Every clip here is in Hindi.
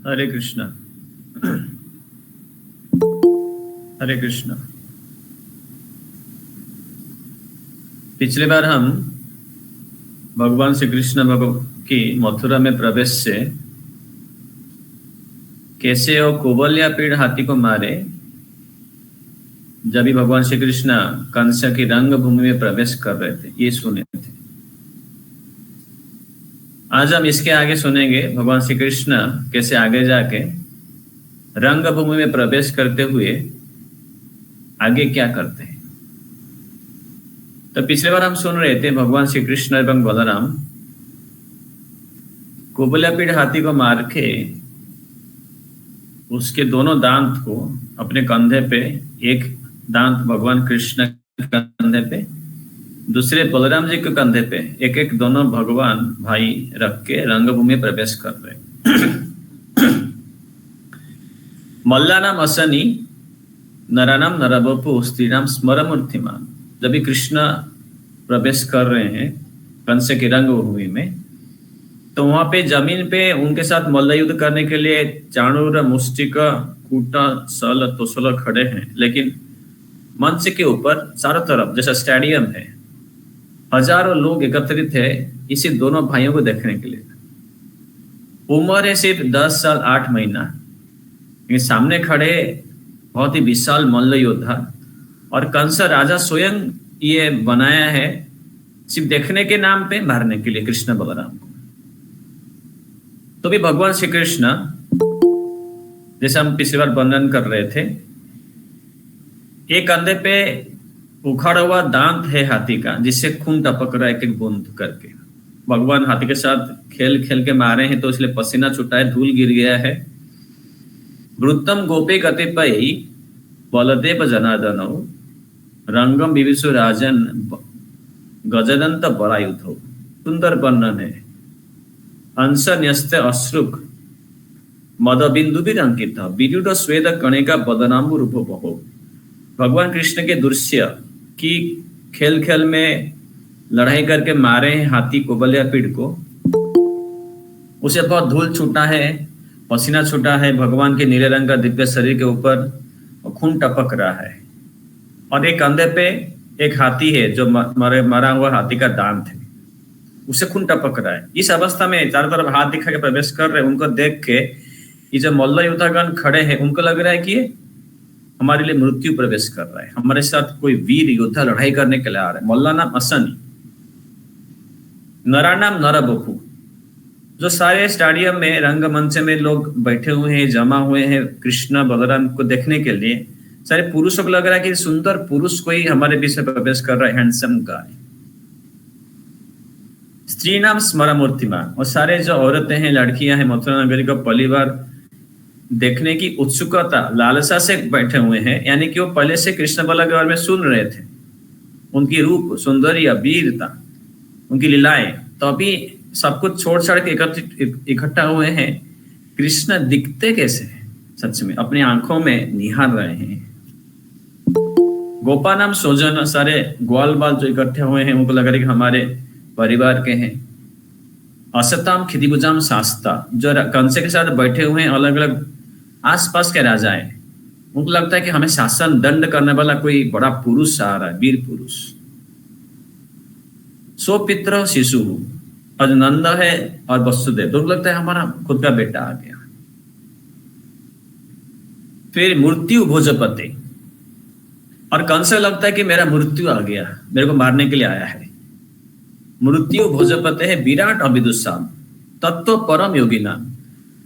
हरे कृष्णा। हरे कृष्णा। पिछली बार हम भगवान श्री कृष्ण की मथुरा में प्रवेश से कैसे वो कोवल्या पीड़ हाथी को मारे, जब भी भगवान श्री कृष्ण कंस की रंग भूमि में प्रवेश कर रहे थे, ये सुने थे। आज हम इसके आगे सुनेंगे भगवान श्री कृष्ण कैसे आगे जाके रंग भूमि में प्रवेश करते हुए आगे क्या करते हैं। तो पिछले बार हम सुन रहे थे भगवान श्री कृष्ण एवं बलराम कोवल्यापीड़ हाथी को मार के उसके दोनों दांत को अपने कंधे पे, एक दांत भगवान कृष्ण के कंधे पे, दूसरे बलराम जी के कंधे पे, एक एक दोनों भगवान भाई रख के रंगभूमि में प्रवेश कर रहे। मल्लानाम असनी नरानाम नरबपु स्त्रीनाम स्मरमूर्तिमान। जब भी कृष्ण प्रवेश कर रहे हैं कंस की रंगभूमि में, तो वहां पे जमीन पे उनके साथ मल्ल युद्ध करने के लिए चाणूर, मुष्टिक, कूटा, सल, तोसल खड़े हैं, लेकिन मंच के ऊपर चारों तरफ जैसा स्टेडियम है, हजारों लोग एकत्रित है इसी दोनों भाइयों को देखने के लिए। उम्र है सिर्फ 10 साल 8 महीना, लेकिन सामने खड़े बहुत ही विशाल मल्ल योद्धा, और कंस राजा स्वयं ये बनाया है सिर्फ देखने के नाम पे, मारने के लिए कृष्ण बलराम को। तो भी भगवान श्री कृष्ण, जैसे हम पिछली बार वर्णन कर रहे थे, एक कंधे पे उखाड़ा हुआ दांत है हाथी का, जिससे खून टपक रहा है एक एक बूंद करके। भगवान हाथी के साथ खेल खेल के मारे हैं, तो इसलिए पसीना छूटा है, धूल गिर गया है। वृत्तम गोपे कतिपय बलदेव जनार्दन रंगम विविशु राजन गजदंत बलायुध। सुंदर वर्णन है। अंश न्यस्त अश्रुक मदबिंदु भी अंकित विद्युत स्वेद कणिका बदनाम्बु रूप बहो। भगवान कृष्ण के दृश्य की खेल खेल में लड़ाई करके मारे हैं हाथी कोवल्यापीड़ को, उसे बहुत धूल छूटा है, पसीना छूटा है भगवान के नीले रंग का दिव्य शरीर के ऊपर, खून टपक रहा है। और एक कंधे पे एक हाथी है जो मरा हुआ हाथी का दांत है, उसे खून टपक रहा है। इस अवस्था में चारों तरफ हाथ दिखा के प्रवेश कर रहे हैं। उनको देख के ये जो मल्ल योद्धागण खड़े हैं, उनको लग रहा है कि हमारे लिए मृत्यु प्रवेश कर रहा है, हमारे साथ कोई वीर योद्धा लड़ाई करने के लिए आ रहा है। मल्ला नाम असनी, नरा नाम नरबपु। जो सारे स्टेडियम में, रंगमंच में लोग बैठे हुए हैं, जमा हुए हैं कृष्ण बलराम को देखने के लिए, सारे पुरुषों को लग रहा है कि सुंदर पुरुष कोई हमारे बीच में प्रवेश कर रहा है, हैंडसम गाय। स्त्री नाम स्मरमूर्तिमान, और सारे जो औरतें हैं, लड़कियां हैं, मथुरा नगरी का परिवार देखने की उत्सुकता, लालसा से बैठे हुए हैं। यानी कि वो पहले से कृष्ण बलराम के बारे में सुन रहे थे, उनकी रूप, सौंदर्य, वीरता, उनकी लीलाएं। तो अभी सब कुछ छोड़ छाड़ के इकट्ठा हुए हैं। कृष्ण दिखते कैसे हैं, सच में अपनी आंखों में निहार रहे हैं। गोपा नाम सोजन, सारे ग्वाल बाल जो इकट्ठे हुए हैं, उनको लग रहा है कि हमारे परिवार के हैं। असताम खिदिबुजाम शास्ता, जो कंस के साथ बैठे हुए हैं अलग अलग आसपास के राजा हैं, उनको लगता है कि हमें शासन दंड करने वाला कोई बड़ा पुरुष आ रहा है, वीर पुरुष। सोपित्र शिशु, और नंद है और वसुदेव, तो लगता है हमारा खुद का बेटा आ गया। फिर मृत्यु भोजपति, और कंस लगता है कि मेरा मृत्यु आ गया, मेरे को मारने के लिए आया है। मृत्यु भोजपते है विराट अविदुषाम तत्व परम योगी नाम।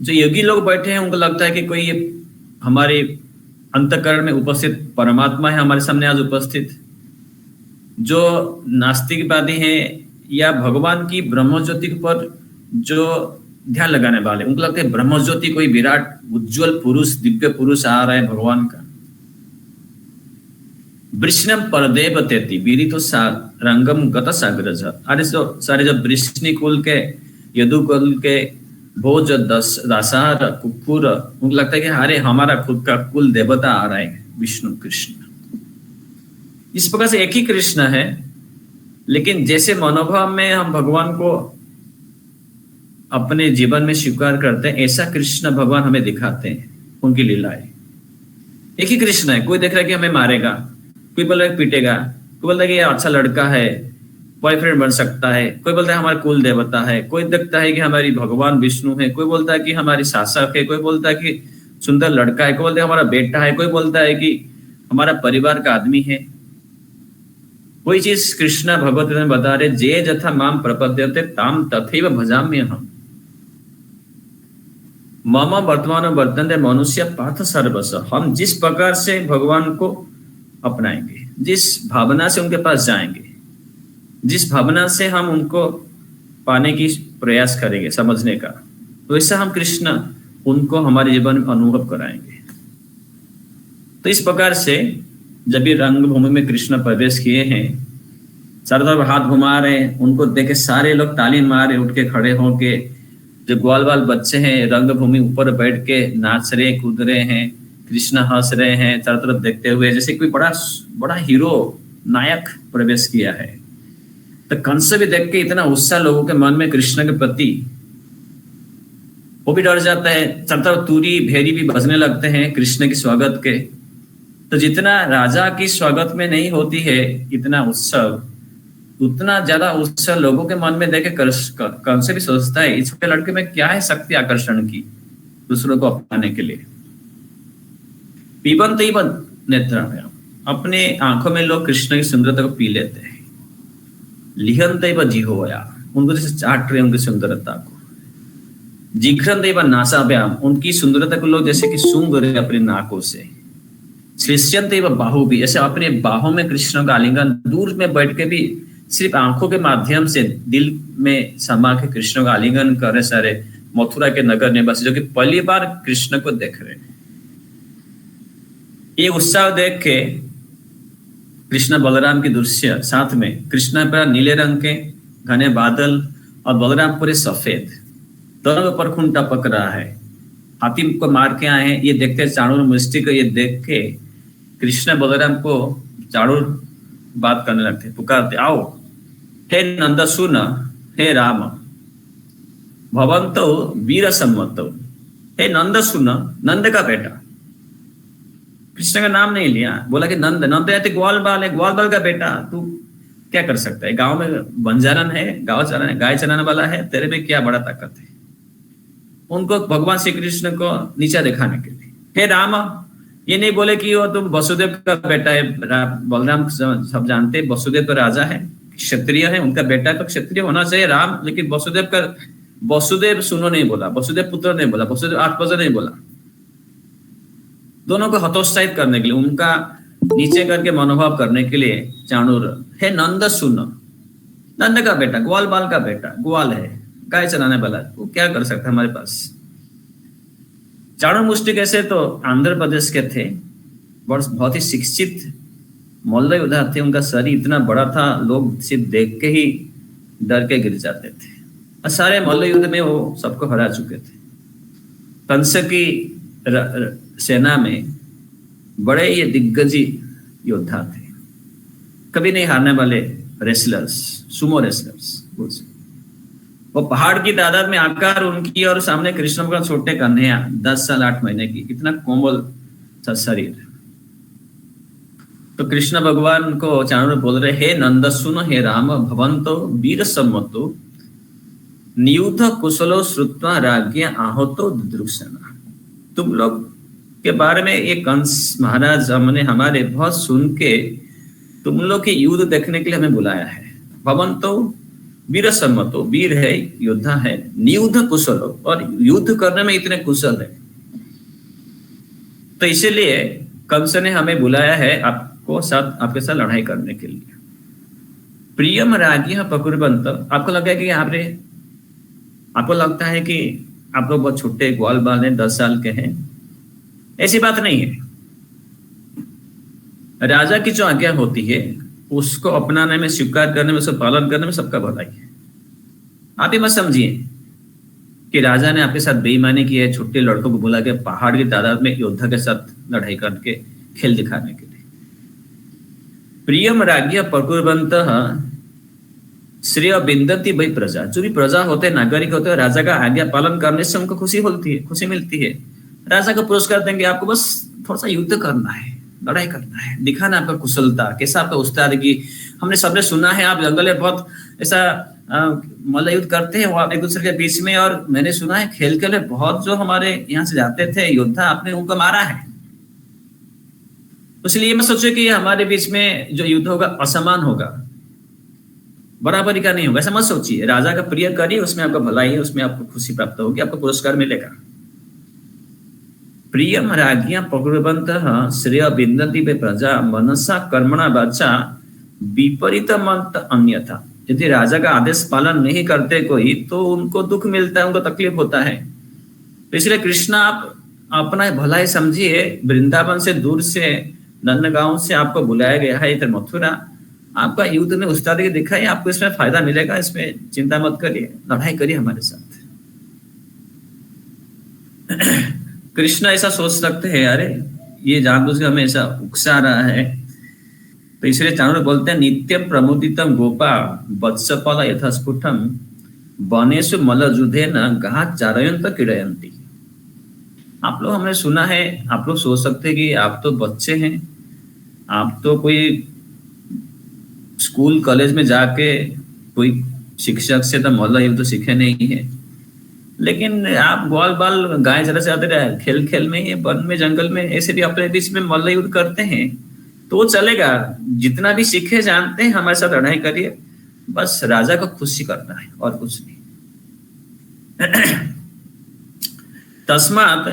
जो योगी लोग बैठे हैं, उनको लगता है कि कोई हमारे अंतःकरण में उपस्थित परमात्मा है हमारे सामने आज उपस्थित। जो नास्तिकवादी हैं या भगवान की ब्रह्मज्योति पर जो ध्यान लगाने वाले, उनको लगता है ब्रह्मज्योति कोई विराट उज्जवल पुरुष, दिव्य पुरुष आ रहा है भगवान का। वृष्णम परदेव तेती वीरितो रंगम गत साग्रज। अरे सारे जो वृष्णि कुल के, यदु कुल के भोज, दासार, कुकुर, उनको लगता है कि अरे हमारा खुद का कुल देवता आ रहा है, विष्णु कृष्ण। इस प्रकार से एक ही कृष्ण है, लेकिन जैसे मनोभाव में हम भगवान को अपने जीवन में स्वीकार करते हैं, ऐसा कृष्ण भगवान हमें दिखाते हैं उनकी लीलाएं। एक ही कृष्ण है, कोई देख रहा है कि हमें मारेगा, कोई बोल रहा है पीटेगा, कोई बोलता है कि ये अच्छा लड़का है, बॉयफ्रेंड बन सकता है, कोई बोलता है हमारा कुल देवता है, कोई देखता है कि हमारी भगवान विष्णु है, कोई बोलता है कि हमारी शासक है, कोई बोलता है कि सुंदर लड़का है, कोई बोलता है हमारा बेटा है, कोई बोलता है कि हमारा परिवार का आदमी है। कोई चीज कृष्ण भगवत में बता रहे, जे जथा माम प्रपद्यते ताम तथैव भजाम्यहम्। मम वर्तमान वर्तन्ते मनुष्य पार्थ सर्वस। हम जिस प्रकार से भगवान को अपनाएंगे, जिस भावना से उनके पास जाएंगे, जिस भावना से हम उनको पाने की प्रयास करेंगे समझने का, वैसा हम कृष्ण उनको हमारे जीवन में अनुभव कराएंगे। तो इस प्रकार से जब ये रंगभूमि में कृष्ण प्रवेश किए हैं, चारों तरफ हाथ घुमा रहे हैं, उनको देखे सारे लोग ताली मार रहे, उठ के खड़े होके। जो ग्वाल बाल बच्चे हैं रंगभूमि ऊपर बैठ के नाच रहे, कूद रहे हैं, कृष्ण हंस रहे हैं चारों तरफ देखते हुए, जैसे कोई बड़ा बड़ा हीरो नायक प्रवेश किया है। तो कंस भी देख के इतना उत्साह लोगों के मन में कृष्ण के प्रति, वो भी डर जाता है। चारों तरफ तूरी भेरी भी बजने लगते हैं कृष्ण के स्वागत के। तो जितना राजा की स्वागत में नहीं होती है इतना उत्सव, उतना ज्यादा उत्सव लोगों के मन में देखे कंस भी सोचता है, इस छोटे लड़के में क्या है शक्ति आकर्षण की दूसरों को अपनाने के लिए। पीबंत नेत्राभ्याम, अपने आंखों में लोग कृष्ण की सुंदरता को पी लेते हैं। लिहंत जिह्वया, उनको जैसे चाट रहे उनकी सुंदरता को। जिघ्रंत नासाभ्याम, उनकी सुंदरता को लोग जैसे कि सूंघ रहे अपनी नाकों से। श्लिष्यंत बाहु भी, ऐसे अपने बाहों में कृष्ण का आलिंगन, दूर में बैठ के भी सिर्फ आंखों के माध्यम से दिल में समा के कृष्ण का आलिंगन कर रहे सारे मथुरा के नगर निवासी, जो कि पहली बार कृष्ण को देख रहे हैं। ये उत्साह देख के कृष्ण बलराम की दृश्य, साथ में कृष्ण पर नीले रंग के घने बादल और बलराम पूरे सफेद, दोनों के ऊपर खून टपक रहा है, हाथी को मार के आए हैं। ये देखते चाणूर मुष्टि को ये देख के कृष्ण बलराम को चाणूर बात करने लगते, पुकारते, आओ हे नंद सुन, हे राम भवंतो वीर सम्मतो। हे नंद सुन, नंद का बेटा, कृष्ण का नाम नहीं लिया, बोला कि नंद, नंद है ग्वाल बाल है, ग्वाल बाल का बेटा, तू क्या कर सकता है? गांव में बंजारन है, गांव चलाने, गाय चलाने वाला है, तेरे में क्या बड़ा ताकत है? उनको भगवान श्री कृष्ण को नीचा दिखाने के लिए। हे राम, ये नहीं बोले कि वो तुम वसुदेव का बेटा है। बलराम सब जानते वसुदेव तो राजा है, क्षत्रिय है, उनका बेटा तो क्षत्रिय होना चाहिए राम, लेकिन वसुदेव सुनो नहीं बोला, वसुदेव पुत्र नहीं बोला, वसुदेव आत्मज नहीं बोला। दोनों को हतोत्साहित करने के लिए, उनका नीचे करके मनोभाव करने के लिए चाणूर, हे नंद सुनो, नंद का बेटा, ग्वाल बाल का बेटा, ग्वाल है, गाय चलाने वाला, वो क्या कर सकता है हमारे पास? चाणूर मुष्टि कैसे तो आंध्र प्रदेश के थे, बहुत ही शिक्षित मल्ल योद्धा थे। उनका शरीर इतना बड़ा था, लोग सिर्फ देख के ही डर के गिर जाते थे। और सारे मल्ल युद्ध में वो सबको हरा चुके थे। कंस की सेना में बड़े ये दिग्गजी योद्धा थे, कभी नहीं हारने वाले रेसलर्स, सुमो रेसलर्स। वो पहाड़ की तादाद में आकर उनकी और सामने कृष्ण का छोटे कन्हैया 10 साल 8 महीने की, इतना कोमल सा शरीर। तो कृष्ण भगवान को चाणूर बोल रहे, हे नंद सुनो, हे राम भवंतो वीर सम्मतो नियुद्ध कुशलो श्रुत्वा राज्ञ आहोतो दृक्षना। तुम लोग के बारे में ये कंस महाराज हमने हमारे बहुत सुन के तुम लोग के युद्ध देखने के लिए हमें बुलाया है। भवंतो वीर सम्मतो, वीर है, योद्धा है, नियुद्ध कुशलो, और युद्ध करने में इतने कुशल है। तो इसीलिए कंस ने हमें बुलाया है आपको साथ, आपके साथ लड़ाई करने के लिए। प्रियम राज्ञ पकुर्वंत, आपको लगता है कि यहाँ पे, आपको लगता है कि आप लोग बहुत छोटे ग्वाल बाल हैं, 10 साल के हैं, ऐसी बात नहीं है। राजा की जो आज्ञा होती है उसको अपनाने में, स्वीकार करने में, उसको पालन करने में सबका भलाई है। आप ही मत समझिए कि राजा ने आपके साथ बेईमानी की है, छोटे लड़कों को बुला के पहाड़ की तादाद में योद्धा के साथ लड़ाई करके खेल दिखाने के लिए। प्रियम राज्ञ पकुर्वंत श्रेय बिंदती भाई प्रजा, जो भी प्रजा होते हैं, नागरिक होते हैं, राजा का आज्ञा पालन करने से उनको खुशी होती है, खुशी मिलती है। राजा को पुरस्कार देंगे, आपको बस थोड़ा सा युद्ध करना है, लड़ाई करना है, दिखाना आपका कुशलता, कैसा आपका उस्तादगी। हमने सबने सुना है आप जंगल में बहुत ऐसा मल्ल युद्ध करते हैं वहां एक दूसरे के बीच में, और मैंने सुना है खेल के लिए बहुत जो हमारे यहाँ से जाते थे योद्धा, आपने उनको मारा है। इसलिए मैं सोचू कि हमारे बीच में जो युद्ध होगा असमान होगा, बराबरी का नहीं होगा, ऐसा मत सोचिए। राजा का प्रिय करिए, उसमें आपका भलाई है, उसमें आपको खुशी प्राप्त होगी, आपको पुरस्कार मिलेगा। प्रियम राज्ञा प्रकुर्वन्तः श्रेय विन्दन्ति वे प्रजा मनसा कर्मणा वाचा विपरीत मंत अन्यथा। यदि राजा का आदेश पालन नहीं करते कोई, तो उनको दुख मिलता है, उनको तकलीफ होता है। तो इसलिए कृष्ण आप अपना भलाई समझिए, वृंदावन से दूर से नंदगांव से आपको बुलाया गया है इधर मथुरा, आपका युद्ध में उस्तादी दिखाइए, आपको इसमें फायदा मिलेगा, इसमें चिंता मत करिए, लड़ाई करिए हमारे साथ। कृष्ण ऐसा सोच सकते हैं, अरे ये जानबूझ के हमें ऐसा उकसा रहा है। तो इसलिए चाणूर बोलते हैं, नित्यम प्रमुदितम गोपा वत्सपल यथस्फुटम वनेषु मलजुधेन गहा चारयंत क्रीडयन्ति। आप लोग, हमने सुना है, आप लोग सोच सकते हैं कि आप तो बच्चे हैं, आप तो कोई स्कूल कॉलेज में जाके कोई शिक्षक से तो मल्ल युद्ध सीखे नहीं है, लेकिन आप ग्वाल बाल गाय जरा से आते रहे, खेल खेल में, वन में, जंगल में, ऐसे भी अपने बीच में मल्ल युद्ध करते हैं, तो वो चलेगा। जितना भी सीखे जानते हैं, हमारे साथ लड़ाई करिए, बस राजा को खुशी करना है और कुछ नहीं। तस्मात्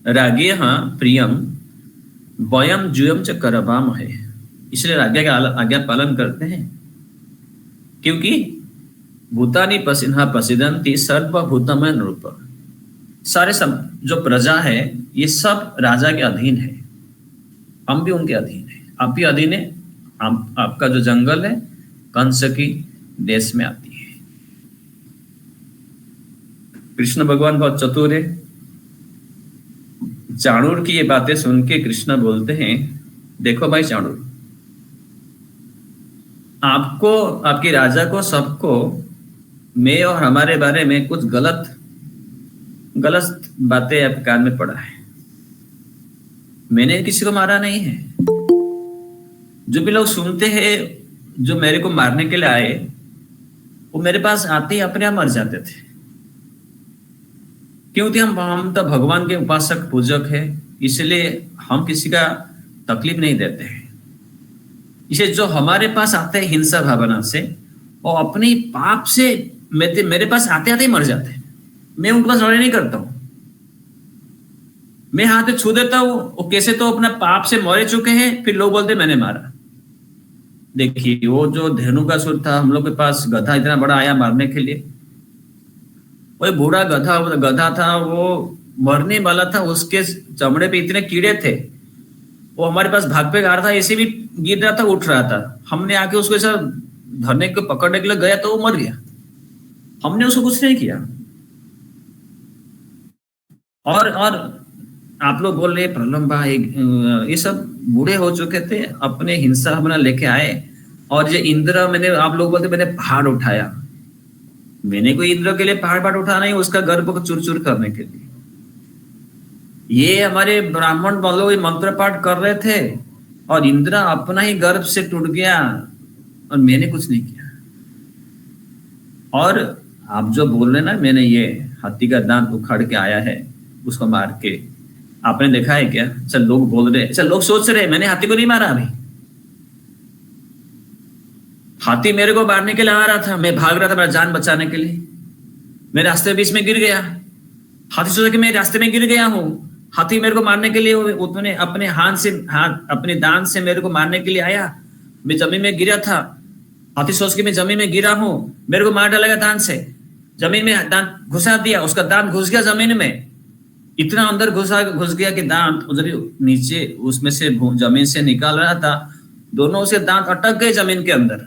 राज्ञः प्रियम वयम जुयम च करवामहे। इसलिए राज्ञा का आज्ञा पालन करते हैं, क्योंकि भूतानि पसिन्हा पसिदन्ति सर्वभूतमय नृप। सारे सब जो प्रजा है ये सब राजा के अधीन है, हम भी उनके अधीन है, आप भी अधीन है। आपका जो जंगल है कंस की देश में आती है। कृष्ण भगवान बहुत चतुर है। चाणूर की ये बातें सुन के कृष्ण बोलते हैं, देखो भाई चाणूर, आपको, आपके राजा को, सबको मैं और हमारे बारे में कुछ गलत बातें आपके कान में पड़ा है। मैंने किसी को मारा नहीं है। जो भी लोग सुनते हैं, जो मेरे को मारने के लिए आए, वो मेरे पास आते ही अपने आप मर जाते थे, क्योंकि हम तो भगवान के उपासक पूजक है, इसलिए हम किसी का तकलीफ नहीं देते हैं। इसे जो हमारे पास आते हैं हिंसा भावना से, और अपने पाप से मेरे पास आते आते ही मर जाते हैं। मैं उनके पास लड़ाई नहीं करता हूं, मैं हाथ छू देता हूं, वो कैसे तो अपना पाप से मरे चुके हैं, फिर लोग बोलते मैंने मारा। देखिए, वो जो धेनुकासुर था, हम लोग के पास गधा इतना बड़ा आया मारने के लिए, वो बूढ़ा गधा था, वो मरने वाला था, उसके चमड़े पे इतने कीड़े थे, वो हमारे पास भाग पे आ रहा था, ऐसे भी गिर रहा था, उठ रहा था। हमने आके उसको ऐसा धरने को पकड़ने के लिए गया तो वो मर गया, हमने उसको कुछ नहीं किया। और आप लोग बोल रहे प्रलंबा, ये सब बूढ़े हो चुके थे, अपने हिंसा भावना लेके आए। और ये इंद्र, मैंने, आप लोग बोलते मैंने पहाड़ उठाया, मैंने कोई इंद्र के लिए पहाड़ उठाना नहीं, उसका गर्भ को चूर चूर करने के लिए। ये हमारे ब्राह्मण लोग मंत्र पाठ कर रहे थे, और इंद्र अपना ही गर्भ से टूट गया, और मैंने कुछ नहीं किया। और आप जो बोल रहे ना, मैंने ये हाथी का दांत उखाड़ के आया है, उसको मार के, आपने देखा है क्या? चल लोग बोल रहे, चल लोग सोच रहे मैंने हाथी को नहीं मारा। अभी हाथी मेरे को मारने के लिए आ रहा था, मैं भाग रहा था मेरा जान बचाने के लिए, मैं रास्ते बीच में गिर गया। हाथी सोचा कि मैं रास्ते में गिर गया हूं, हाथी मेरे को मारने के लिए उतने अपने अपने दांत से मेरे को मारने के लिए आया। मैं जमीन में गिरा था, हाथी सोच के मैं जमीन में गिरा हूं, मेरे को मार डालेगा दांत से। जमीन में दांत घुसा दिया, उसका दांत घुस गया जमीन में, इतना अंदर घुस गया कि दांत उधर नीचे उसमें से जमीन से निकाल रहा था, दोनों से दांत अटक गए जमीन के अंदर।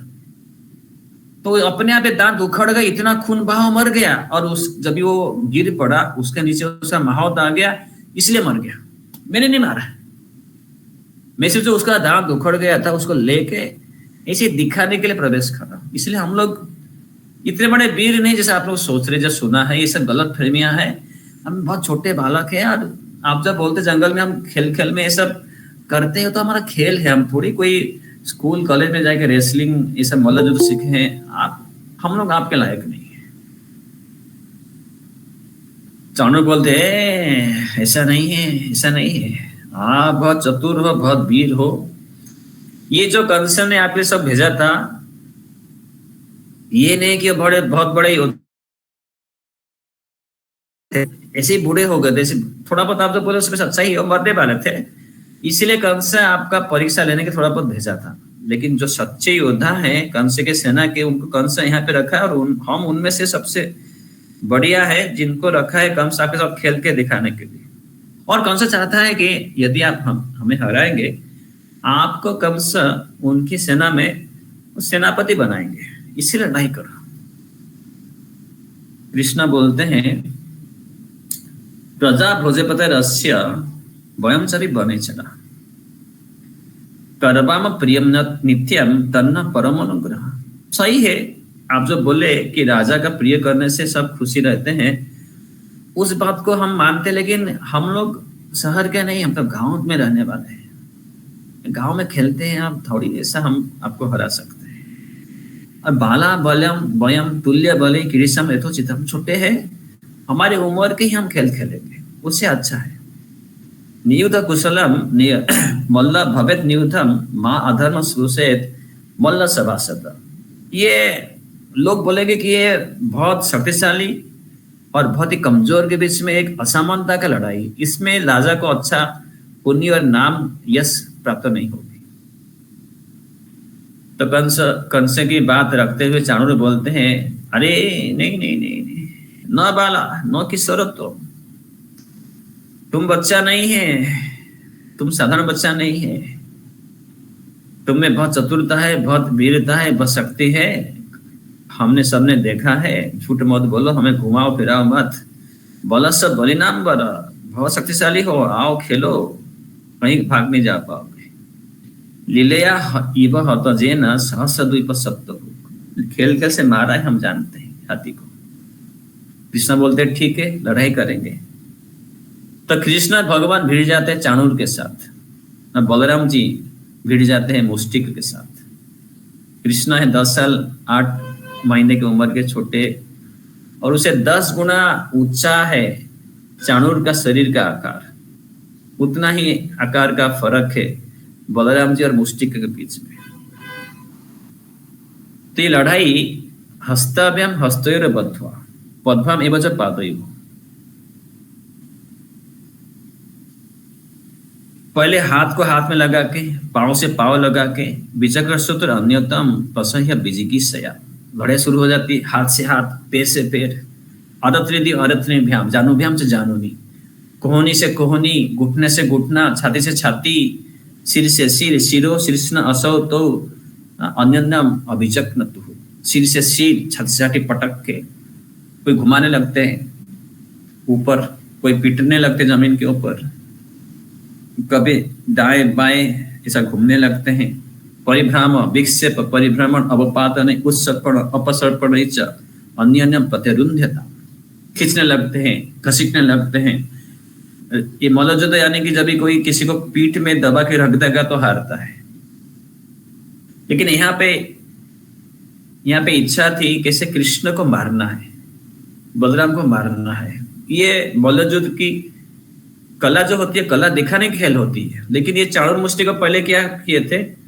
तो अपने आप दांत उखड़ गए, इतना खून बहाव, मर गया। और जब वो गिर पड़ा, उसके नीचे उसका माहौत आ गया, इसलिए मर गया। मैंने नहीं मारा, मैं सिर्फ जो उसका दांत उखड़ गया था उसको लेके ऐसे दिखाने के लिए प्रवेश कर रहा हूं। इसलिए हम लोग इतने बड़े वीर नहीं जैसे आप लोग सोच रहे, जो सुना है ये सब गलत फहमियां है। हम बहुत छोटे बालक हैं, और आप जब बोलते जंगल में हम खेल खेल में ये सब करते हो तो हमारा खेल है, हम थोड़ी कोई स्कूल कॉलेज में जाके रेसलिंग ये सब मल्ल युद्ध सीखे हैं। आप, हम लोग आपके लायक नहीं है। चाणक्य बोलते ऐसा नहीं है, ऐसा नहीं है, आप बहुत चतुर हो, बहुत वीर हो। ये जो कंस ने आपके सब भेजा था, ये नहीं कि बड़े बहुत बड़े ऐसे ही बूढ़े हो गए थे, थोड़ा बहुत आप तो बोले उसमें अच्छा ही मरने वाले थे, इसीलिए कंस आपका परीक्षा लेने के थोड़ा बहुत भेजा था। लेकिन जो सच्चे योद्धा हैं कंस के सेना के, उनको कंस यहाँ पे रखा है, और हम उनमें से सबसे बढ़िया है जिनको रखा है कंस आपके साथ खेल के दिखाने के लिए। और कंस चाहता है कि यदि आप हमें हराएंगे, आपको कंस उनकी सेना में सेनापति बनाएंगे, इसीलिए लड़ाई करो। कृष्ण बोलते हैं प्रजा भोजपते रस्य वयम चरी बने चला करवाम प्रियम नित्यम तन्ना परम अनुग्रह। सही है, आप जो बोले कि राजा का प्रिय करने से सब खुशी रहते हैं, उस बात को हम मानते, लेकिन हम लोग शहर के नहीं, हम तो गांव में रहने वाले हैं, गांव में खेलते हैं, आप थोड़ी ऐसा हम आपको हरा सकते हैं। और बाला बलम वयम तुल्य बले क्रीसम यथोचित, हम छोटे हैं, हमारी उम्र के ही हम खेल खेलेंगे, उससे अच्छा है। नियुद्ध कुशलम मल्ल भवेत नियुद्धम माँ अधर्म सुसेत मल्ल सभासद। ये लोग बोलेंगे कि ये बहुत शक्तिशाली और बहुत ही कमजोर के बीच में एक असमानता का लड़ाई, इसमें राजा को अच्छा पुण्य और नाम यश प्राप्त नहीं होगी। तो कंस की बात रखते हुए चाणूर बोलते हैं अरे नहीं नहीं नहीं, नहीं न बाला न किशोर, तुम बच्चा नहीं है, तुम साधारण बच्चा नहीं है, तुम में बहुत चतुरता है, बहुत वीरता है, बहुत शक्ति है, हमने सबने देखा है। झूठ मत बोलो, हमें घुमाओ फिराओ मत, बोला सब बलि नाम बर, बहुत शक्तिशाली हो, आओ खेलो, कहीं भाग नहीं जा पाओगे। लीलया इव हत जेन सहस्रद्वीप सप्त, खेल खेल से मारा है, हम जानते हैं हाथी को। कृष्ण बोलते ठीक है, लड़ाई करेंगे। तो कृष्ण भगवान भिड़ जाते हैं चाणूर के साथ, बलराम जी भिड़ जाते हैं मुष्टिक के साथ। कृष्ण है 10 साल 8 महीने की उम्र के छोटे, और उसे 10 गुना ऊंचा है चाणूर का शरीर का आकार, उतना ही आकार का फर्क है बलराम जी और मुष्टिक के बीच में। तो ये लड़ाई हस्ताभ्याम हस्तयोर बद्ध्वा पद्भ्याम एवं च पादयोः, पहले हाथ को हाथ में लगा के, पांव से पांव लगा के, विचक्र सूत्र अन्यतम तसह्य विजिगीषया, लड़ाई शुरू हो जाती, हाथ से हाथ, पैर से पैर, अरत्रिदि अरत्रिभ्याम, जानुभ्याम से जानुनी, कोहनी से कोहनी, घुटने से घुटना, छाती से छाती, सिर से सिर, शिरो शीर्षण असौ तो अन्यन्यम अभिचक्नतुः, सिर से सिर, छाती से छाती पटक के, कोई घुमाने लगते हैं ऊपर, कोई पीटने लगते जमीन के ऊपर, कभी दाएं बाएं ऐसा घूमने लगते हैं। परिभ्राम विक्षेप परिभ्रमण अवपातन उत्सर्पण अपसर्पण अन्यन्यम प्रतिरुंध्यता, खींचने लगते हैं, घसीटने लगते हैं। ये मल्लयुद्ध यानी कि जब भी कोई किसी को पीठ में दबा के रख देगा तो हारता है। लेकिन यहाँ पे इच्छा थी कैसे कृष्ण को मारना है, बलराम को मारना है। ये मल्लयुद्ध की कला जो होती है, कला दिखाने की खेल होती है। लेकिन ये चाणूर मुष्टि को पहले क्या किए थे,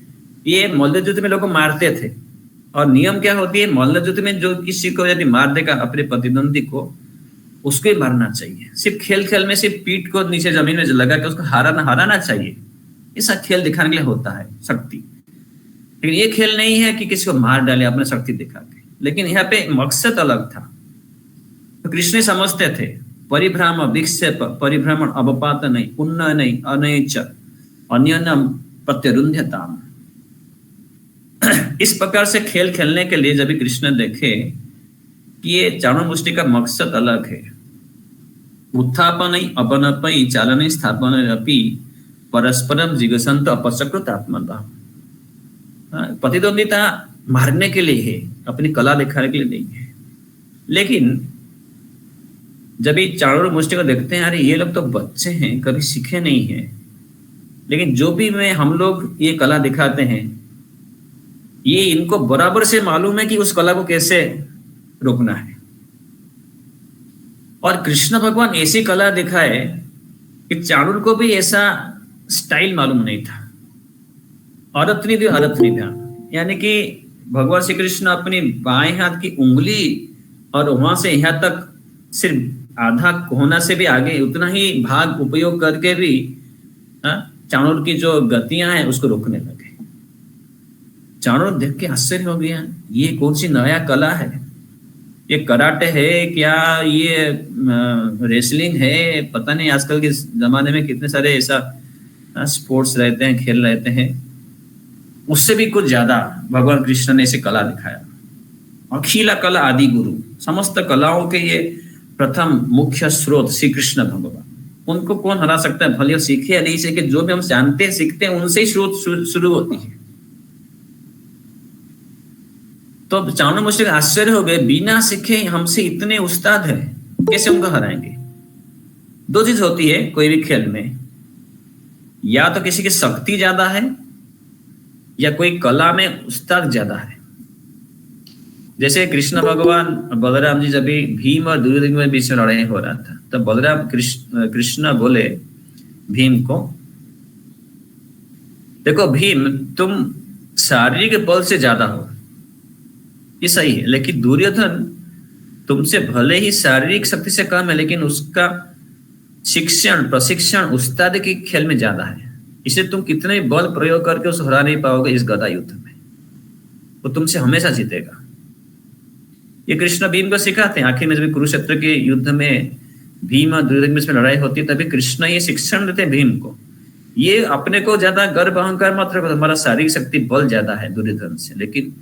ये मल्लयुद्ध में लोग को मारते थे। और नियम क्या होती है, मल्लयुद्ध में जो किसी को यदि मार देगा अपने प्रतिद्वंदी को, उसको ही मारना चाहिए। सिर्फ खेल खेल में सिर्फ पीठ को नीचे जमीन में लगा के उसको हराना चाहिए, ऐसा खेल दिखाने के लिए होता है शक्ति। लेकिन ये खेल नहीं है कि किसी को मार डाले अपने शक्ति दिखा के। लेकिन यहाँ पे मकसद अलग था। तो कृष्ण समझते थे परिभ्राम विक्षेप परिभ्रमण अवपात नहीं, उन्न नहीं, अनैच अन्यनम प्रत्यरुंध्यताम। इस प्रकार से खेल खेलने के लिए जब कृष्ण देखे कि ये चाणूर मुष्टि का मकसद अलग है, उत्थापन अपनपई चालन स्थापन अपि परस्परम जिगसंत अपसकृत आत्मदा, प्रतिद्वंदिता मारने के लिए है, अपनी कला दिखाने के लिए नहीं है। लेकिन जब ये चाणूर मुष्टि को देखते हैं, अरे ये लोग तो बच्चे हैं, कभी सीखे नहीं हैं, लेकिन जो भी में हम लोग ये कला दिखाते हैं, ये इनको बराबर से मालूम है कि उस कला को कैसे रोकना है। और कृष्ण भगवान ऐसी कला दिखाए कि चाणूर को भी ऐसा स्टाइल मालूम नहीं था। अरथनिध्या, यानी कि भगवान श्री कृष्ण अपनी बाएं हाथ की उंगली और वहां से यहाँ तक सिर्फ आधा कोहना से भी आगे उतना ही भाग उपयोग करके भी चाणूर की जो गतियां हैं उसको रोकने लगे। चाणूर देख के आश्चर्य हो गया, ये कौन सी नया कला है, ये कराटे है क्या, ये रेसलिंग है, पता नहीं आजकल के जमाने में कितने सारे ऐसा स्पोर्ट्स रहते हैं, खेल रहते हैं। उससे भी कुछ ज्यादा भगवान कृष्ण ने ऐसे कला दिखाया। अखिला कला आदि गुरु, समस्त कलाओं के ये प्रथम मुख्य स्रोत श्री कृष्ण भगवान, उनको कौन हरा सकता है, भले सीखे या नहीं सीखे, जो भी हम जानते हैं सीखते हैं उनसे ही स्रोत शुरू होती है। तो चाणूर मुष्टि आश्चर्य हो गए, बिना सीखे हमसे इतने उस्ताद है, कैसे उनको हराएंगे। दो चीज होती है कोई भी खेल में, या तो किसी की शक्ति ज्यादा है या कोई कला में उस्ताद ज्यादा है। जैसे कृष्ण भगवान और बलराम जी, जब भीम और दुर्योधन के बीच में लड़ाई हो रहा था, तब बलराम कृष्ण बोले भीम को, देखो भीम, तुम शारीरिक बल से ज्यादा हो, ये सही है, लेकिन दुर्योधन तुमसे भले ही शारीरिक शक्ति से कम है, लेकिन उसका शिक्षण प्रशिक्षण उस्ताद के खेल में ज्यादा है, इसलिए तुम कितने बल प्रयोग करके उसे हरा नहीं पाओगे इस गदा युद्ध में, वो तुमसे हमेशा जीतेगा। ये कृष्ण भीम को सिखाते हैं। आखिर में जब कुरुक्षेत्र के युद्ध में भीम और दुर्योधन में लड़ाई होती है, तभी कृष्ण ये शिक्षण देते हैं भीम को, ये अपने को ज्यादा गर्व अहंकार मत रखो, हमारा शारीरिक शक्ति बल ज्यादा है दुर्योधन से, लेकिन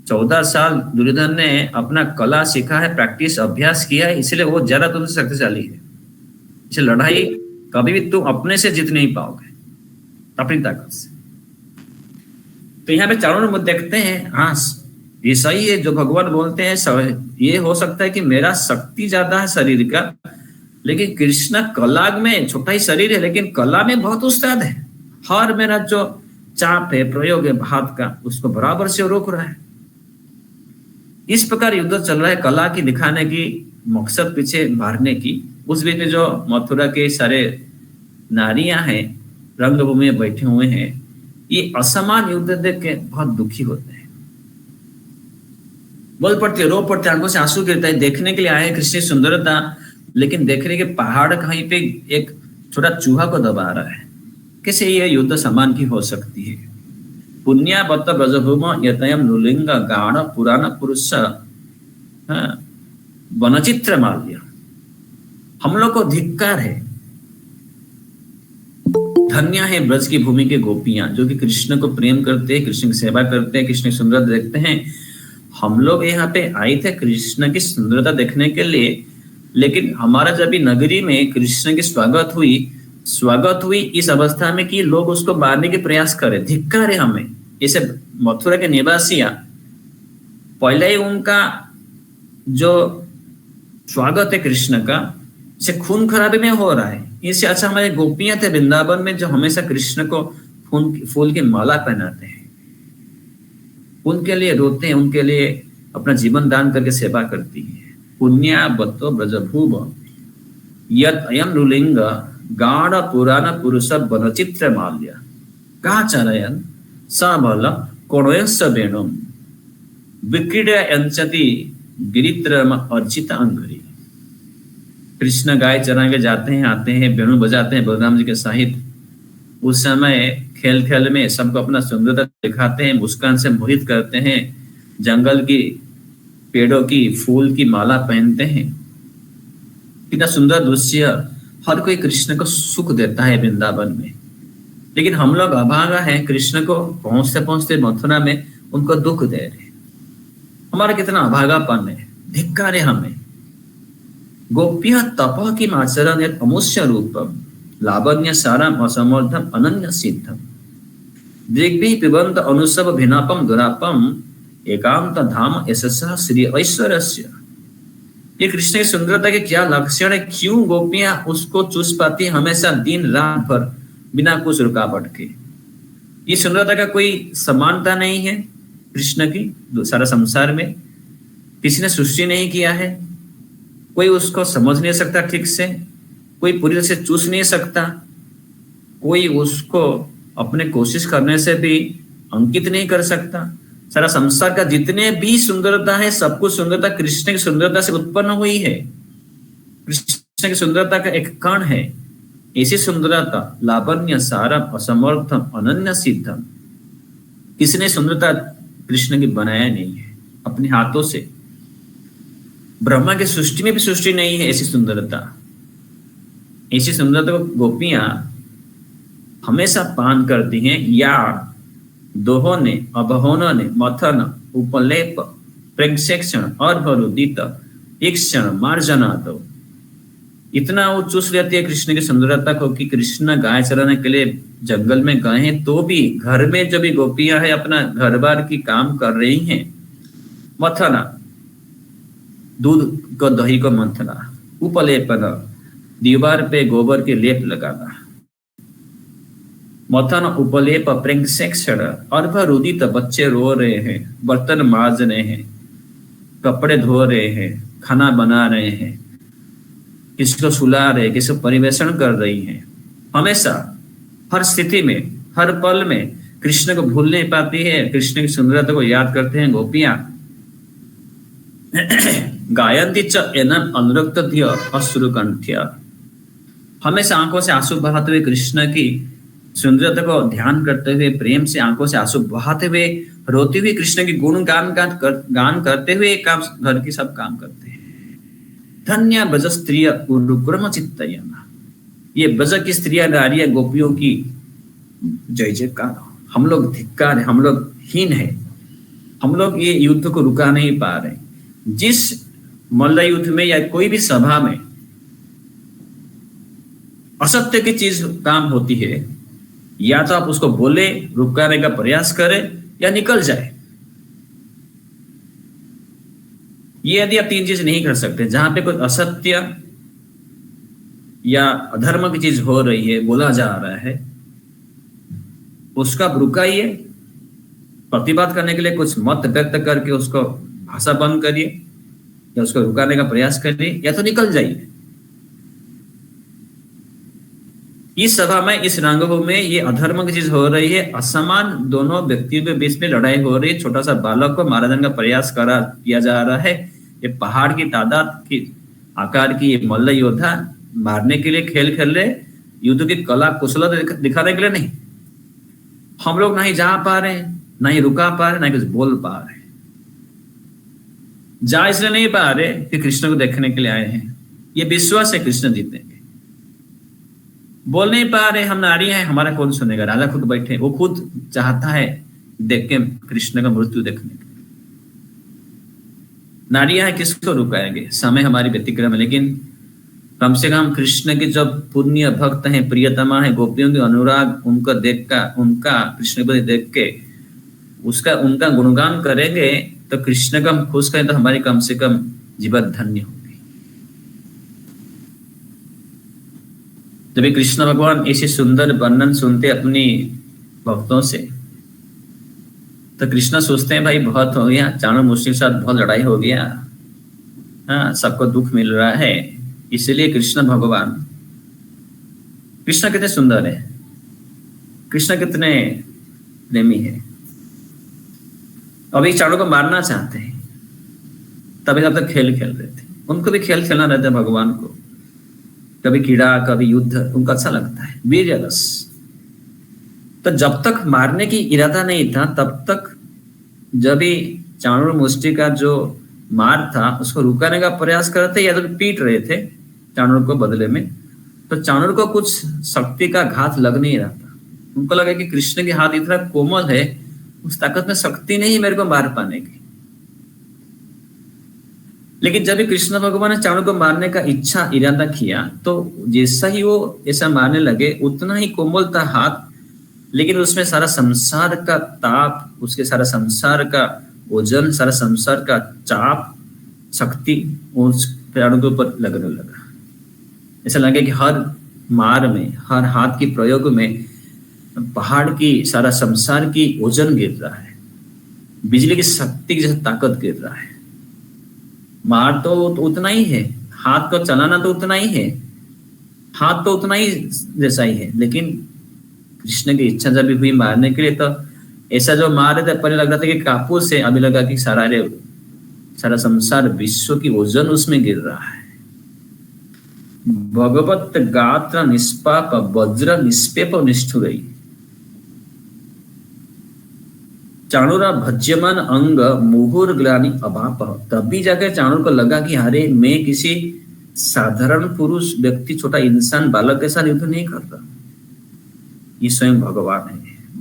14 साल दुर्योधन ने अपना कला सीखा है, प्रैक्टिस अभ्यास किया है, इसलिए वो ज्यादा तुमसे शक्तिशाली है। इसे लड़ाई कभी भी तुम अपने से जीत नहीं पाओगे अपनी ताकत से। तो यहाँ पे चाणूर में देखते हैं, हाँ ये सही है जो भगवान बोलते हैं, ये हो सकता है कि मेरा शक्ति ज्यादा है शरीर का, लेकिन कृष्ण कला में, छोटा ही शरीर है लेकिन कला में बहुत उस्ताद है, हर मेरा जो चाप है, प्रयोग है हाथ का, उसको बराबर से रोक रहा है। इस प्रकार युद्ध चल रहा है, कला की दिखाने की, मकसद पीछे मारने की। उस बीच में जो मथुरा के सारे नारियां हैं रंगभूमि में बैठे हुए हैं, ये असमान युद्ध देख के बहुत दुखी होते हैं, बोल पड़ते, रो पड़ते, आंखों से आंसू गिरता है। देखने के लिए आए कृष्ण सुंदरता, लेकिन देखने के पहाड़ कहीं पे एक छोटा चूहा को दबा रहा है, कैसे ये युद्ध समान की हो सकती है। पुण्यावत ब्रजभूम यतयम नृलिंग गाढ़ पुराण पुरुष वनचित्र माल्य, हम लोग को धिक्कार है। धन्य है ब्रज की भूमि के गोपियां, जो कि कृष्ण को प्रेम करते हैं, कृष्ण की सेवा करते हैं, कृष्ण की सुंदरता देखते हैं। हम लोग यहाँ पे आए थे कृष्ण की सुंदरता देखने के लिए, लेकिन हमारा जब भी नगरी में कृष्ण की स्वागत हुई इस अवस्था में कि लोग उसको मारने के प्रयास करे, धिक्कार है हमें। जैसे मथुरा के निवासियां, पहले ही उनका जो स्वागत है कृष्ण का, इसे खून खराबे में हो रहा है। इससे अच्छा हमारे गोपियां थे वृंदावन में, जो हमेशा कृष्ण को फूल की माला पहनाते हैं, उनके लिए रोते हैं, उनके लिए अपना जीवन दान करके सेवा करती है। पुण्यावतो ब्रजभूम यत अयम नृलिंग गाढ़ पुराण पुरुष वनचित्र माल्य काचरयन सबल कोणयस्य वेणुम विक्रीड्य अंचति गिरित्रम अर्चित अंगरी। कृष्ण गाय चरा के जाते हैं, आते हैं, वेणु बजाते हैं बलराम जी के साहित। उस समय खेल खेल में सबको अपना सुंदरता दिखाते हैं, मुस्कान से मोहित करते हैं, जंगल की पेड़ों की फूल की माला पहनते हैं। कितना सुंदर दृश्य, हर कोई कृष्ण को सुख देता है वृंदावन में। लेकिन हम लोग अभागा हैं, कृष्ण को पहुंचते पहुंचते मथुरा में उनको दुख दे रहे। हमारा कितना अभागापन है, धिक्कार है हमें। गोप्य तप की आचरण अमुष्य रूपम लावण्य सारम असमर्थम अनन्य सिद्धम दिग्भि पिबंत अनुसव भिनापम दुरापम एकांत धाम यशस्स श्री ऐश्वर्यस्य ये कृष्ण की सुंदरता के क्या लक्षण है, क्यों गोपियां उसको चूस पाती हमेशा दिन रात भर बिना कुछ रुकावट के। ये सुंदरता का कोई समानता नहीं है कृष्ण की सारा संसार में, किसी ने सृष्टि नहीं किया है, कोई उसको समझ नहीं सकता ठीक से, कोई पूरी तरह से चूस नहीं सकता, कोई उसको अपने कोशिश करने से भी अंकित नहीं कर सकता। सारा संसार का जितने भी सुंदरता है सब कुछ सुंदरता कृष्ण की सुंदरता से उत्पन्न हुई है, कृष्ण की सुंदरता का एक कण है। ऐसी सुंदरता लावण्य सारम असमर्थम अनन्य सिद्धम, किसने सुंदरता कृष्ण की बनाया नहीं है अपने हाथों से। ब्रह्मा की सृष्टि में भी सृष्टि नहीं है ऐसी सुंदरता। ऐसी सुंदरता को गोपियां हमेशा पान करती हैं, या दोहोने अबहोने मथन उपलेप प्रेक्षण और भरुदित ईक्षण मार्जनात्, इतना वो चूस लेती है कृष्ण की सुंदरता को कि कृष्ण गाय चराने के लिए जंगल में गए हैं तो भी घर में जो भी गोपियां हैं अपना घर बार की काम कर रही हैं, मथना दूध को दही को मंथना, उपलेपन दीवार पे गोबर के लेप लगाना, मथन उपलेप प्रेक्षण और रुदित, बच्चे रो रहे हैं, बर्तन मांज रहे हैं, कपड़े धो रहे हैं, खाना बना रहे हैं, किसी को सुला रहे, किसी को परिवेशन कर रही हैं, हमेशा हर स्थिति में हर पल में कृष्ण को भूल नहीं पाती है, कृष्ण की सुंदरता को याद करते हैं गोपियां। गायन्ति च एनन अनुरक्तध्य अश्रुकंठ्य, हमेशा आंखों से आंसू बहाते हुए कृष्ण की सुंदरता को ध्यान करते हुए, प्रेम से आंखों से आंसू बहाते हुए, रोती हुई कृष्ण की गुण गान करते हुए काम घर की सब काम करते हैं। धन्य ब्रज स्त्रिय उरुक्रम चित्तयना, ये ब्रज की स्त्रियां नारियां गोपियों की जय जयकार। हम लोग धिक्कार है, हम लोग हीन है, हम लोग ये युद्ध को रुका नहीं पा रहे। जिस मल्ल युद्ध में या कोई भी सभा में असत्य की चीज काम होती है, या तो आप उसको बोले, रुकाने का प्रयास करें, या निकल जाए। ये यदि आप तीन चीज नहीं कर सकते, जहां पे कोई असत्य या अधर्म की चीज हो रही है, बोला जा रहा है, उसका रुकाइए, प्रतिवाद करने के लिए कुछ मत व्यक्त करके उसको भाषा बंद करिए, या उसको रुकाने का प्रयास करिए, या तो निकल जाइए। इस सभा में, इस रंगभूमि में ये अधर्म की चीज हो रही है, असमान दोनों व्यक्तियों के बीच में लड़ाई हो रही है, छोटा सा बालक को मारने का प्रयास किया जा रहा है। ये पहाड़ की तादाद की आकार की ये मल्ल योद्धा मारने के लिए खेल खेल रहे, युद्ध की कला कुशलता दिखाने के लिए नहीं। हम लोग नहीं जा पा रहे, नहीं रुका पा रहे, नहीं कुछ बोल पा रहे। जा इसलिए नहीं पा रहे कि कृष्ण को देखने के लिए आए हैं, ये विश्वास है कृष्ण जीतेंगे। बोल नहीं पा रहे, हम नारी हैं, हमारा कौन सुनेगा। राजा खुद बैठे, वो खुद चाहता है देख के कृष्ण का मृत्यु देखने के। नारियां हैं, किसको रुकाएंगे, समय हमारी व्यतिक्रम है। लेकिन कम से कम कृष्ण के जब पुण्य भक्त हैं, प्रियतमा है, गोपियों के अनुराग उनका देख का, उनका कृष्ण को देख के उसका उनका गुणगान करेंगे तो कृष्ण का हम खुश करें तो हमारी कम से कम जीवन धन्य होगी। जब कृष्ण भगवान ऐसे सुंदर वर्णन सुनते अपनी भक्तों से, तो कृष्ण सोचते हैं भाई बहुत हो गया, चाणक्य मुश्किल के साथ बहुत लड़ाई हो गया, हाँ सबको दुख मिल रहा है। इसलिए कृष्ण भगवान, कृष्ण कितने सुंदर है, कृष्ण कितने प्रेमी है। अभी चाणक्य को मारना चाहते हैं, तभी तब तक खेल खेल रहे थे। उनको भी खेल खेलना रहता है भगवान को, कभी कीड़ा कभी युद्ध, उनको अच्छा लगता है, वीर रस। तो जब तक मारने की इरादा नहीं था, तब तक जब भी चाणूर मुष्टि का जो मार था उसको रुकाने का प्रयास कर रहे थे, या तो पीट रहे थे चाणूर को बदले में, तो चाणूर को कुछ शक्ति का घात लग नहीं रहा था। उनको लगा कि कृष्ण के हाथ इतना कोमल है, उस ताकत में शक्ति नहीं मेरे को मार पाने की। लेकिन जब भी कृष्ण भगवान ने चाणूर को मारने का इच्छा इरादा किया, तो जैसा ही वो ऐसा मारने लगे, उतना ही कोमल था हाथ, लेकिन उसमें सारा संसार का ताप, उसके सारा संसार का ओजन, सारा संसार का चाप, शक्ति फिर अर्जुन के ऊपर लगने लगा। ऐसा लगे कि हर मार में, हर हाथ की प्रयोग में पहाड़ की, सारा संसार की वजन गिर रहा है, बिजली की शक्ति की जैसे ताकत गिर रहा है। मार तो उतना ही है, हाथ को चलाना तो उतना ही है, हाथ तो उतना ही जैसा ही है, लेकिन कृष्ण की इच्छा जब भी हुई मारने के लिए, तो ऐसा जो मार रहे थे पहले लग रहा था कि कापूस से, अभी लगा कि सारा संसार, विश्व की वजन उसमें गिर रहा है। भगवत गात्र निष्पाप वज्र निष्पेप निष्ठुर चाणूरा भज्यमान अंग मुहुर ग्लानि अभाप। तभी जाकर चाणूर को लगा कि अरे मैं किसी साधारण पुरुष व्यक्ति, छोटा इंसान, बालक के साथ युद्ध नहीं कर रहा, ये स्वयं भगवान है।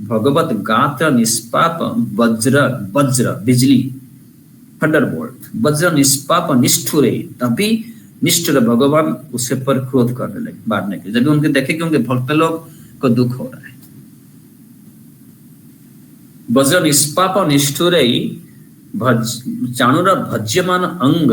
भगवत गात्र निष्पाप वज्र, वज्र बिजली, थंडरबोल्ट, वज्र निष्पाप निष्ठुर। तभी निष्ठुर भगवान उसके पर क्रोध करने लगे, मारने के। जब उनके देखे कि उनके भक्त लोग को दुख हो रहा है, वज्र निष्पाप निष्ठुर चाणूर भज्यमान अंग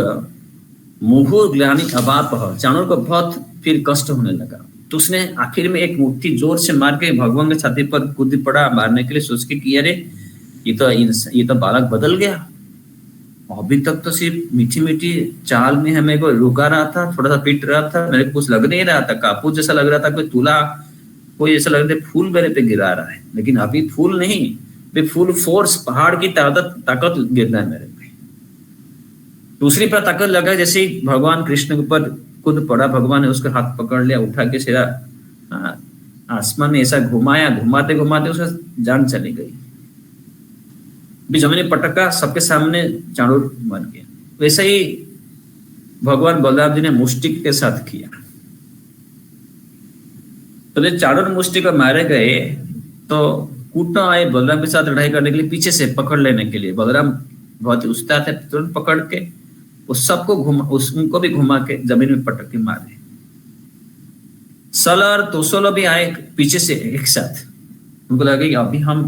मुहुर ग्लानि अभाप। चाणूर को बहुत फिर कष्ट होने लगा, तो उसने आखिर में एक मुट्ठी जोर से मार के भगवान के छाती पर कूद पड़ा मारने के लिए, सोच के कि अरे ये तो बालक बदल गया। अभी तक तो सिर्फ मीठी मीठी चाल में हमें को रुका रहा था, थोड़ा सा पीट रहा था, मेरे को कुछ लग नहीं रहा था, कापूस जैसा लग रहा था, कोई तुला, कोई ऐसा लग रहा था फूल मेरे पे गिरा रहा है। लेकिन अभी फूल नहीं, फुल फोर्स, पहाड़ की ताकत गिरना है मेरे पे। दूसरी पर ताकत लगा, जैसे ही भगवान कृष्ण के ऊपर कूद पड़ा, भगवान ने उसका हाथ पकड़ लिया, उठा के सीधा आसमान में ऐसा घुमाया, घुमाते घुमाते उसका जान चली गई। भी जमीन पटका, सबके सामने चाणूर मर गया। वैसे ही भगवान बलराम जी ने मुष्टि के साथ किया। तो जब चाणूर मुष्टि को मारे गए, तो कूटना आए बलराम के साथ लड़ाई करने के लिए, पीछे से पकड़ लेने के लिए। बलराम बहुत ही उस्ताद है, तुरंत पकड़ के उस सबको उनको भी घुमा के जमीन में पटक के मारे। सल और तोसलो भी आए पीछे से एक साथ। उनको लगा कि अभी हम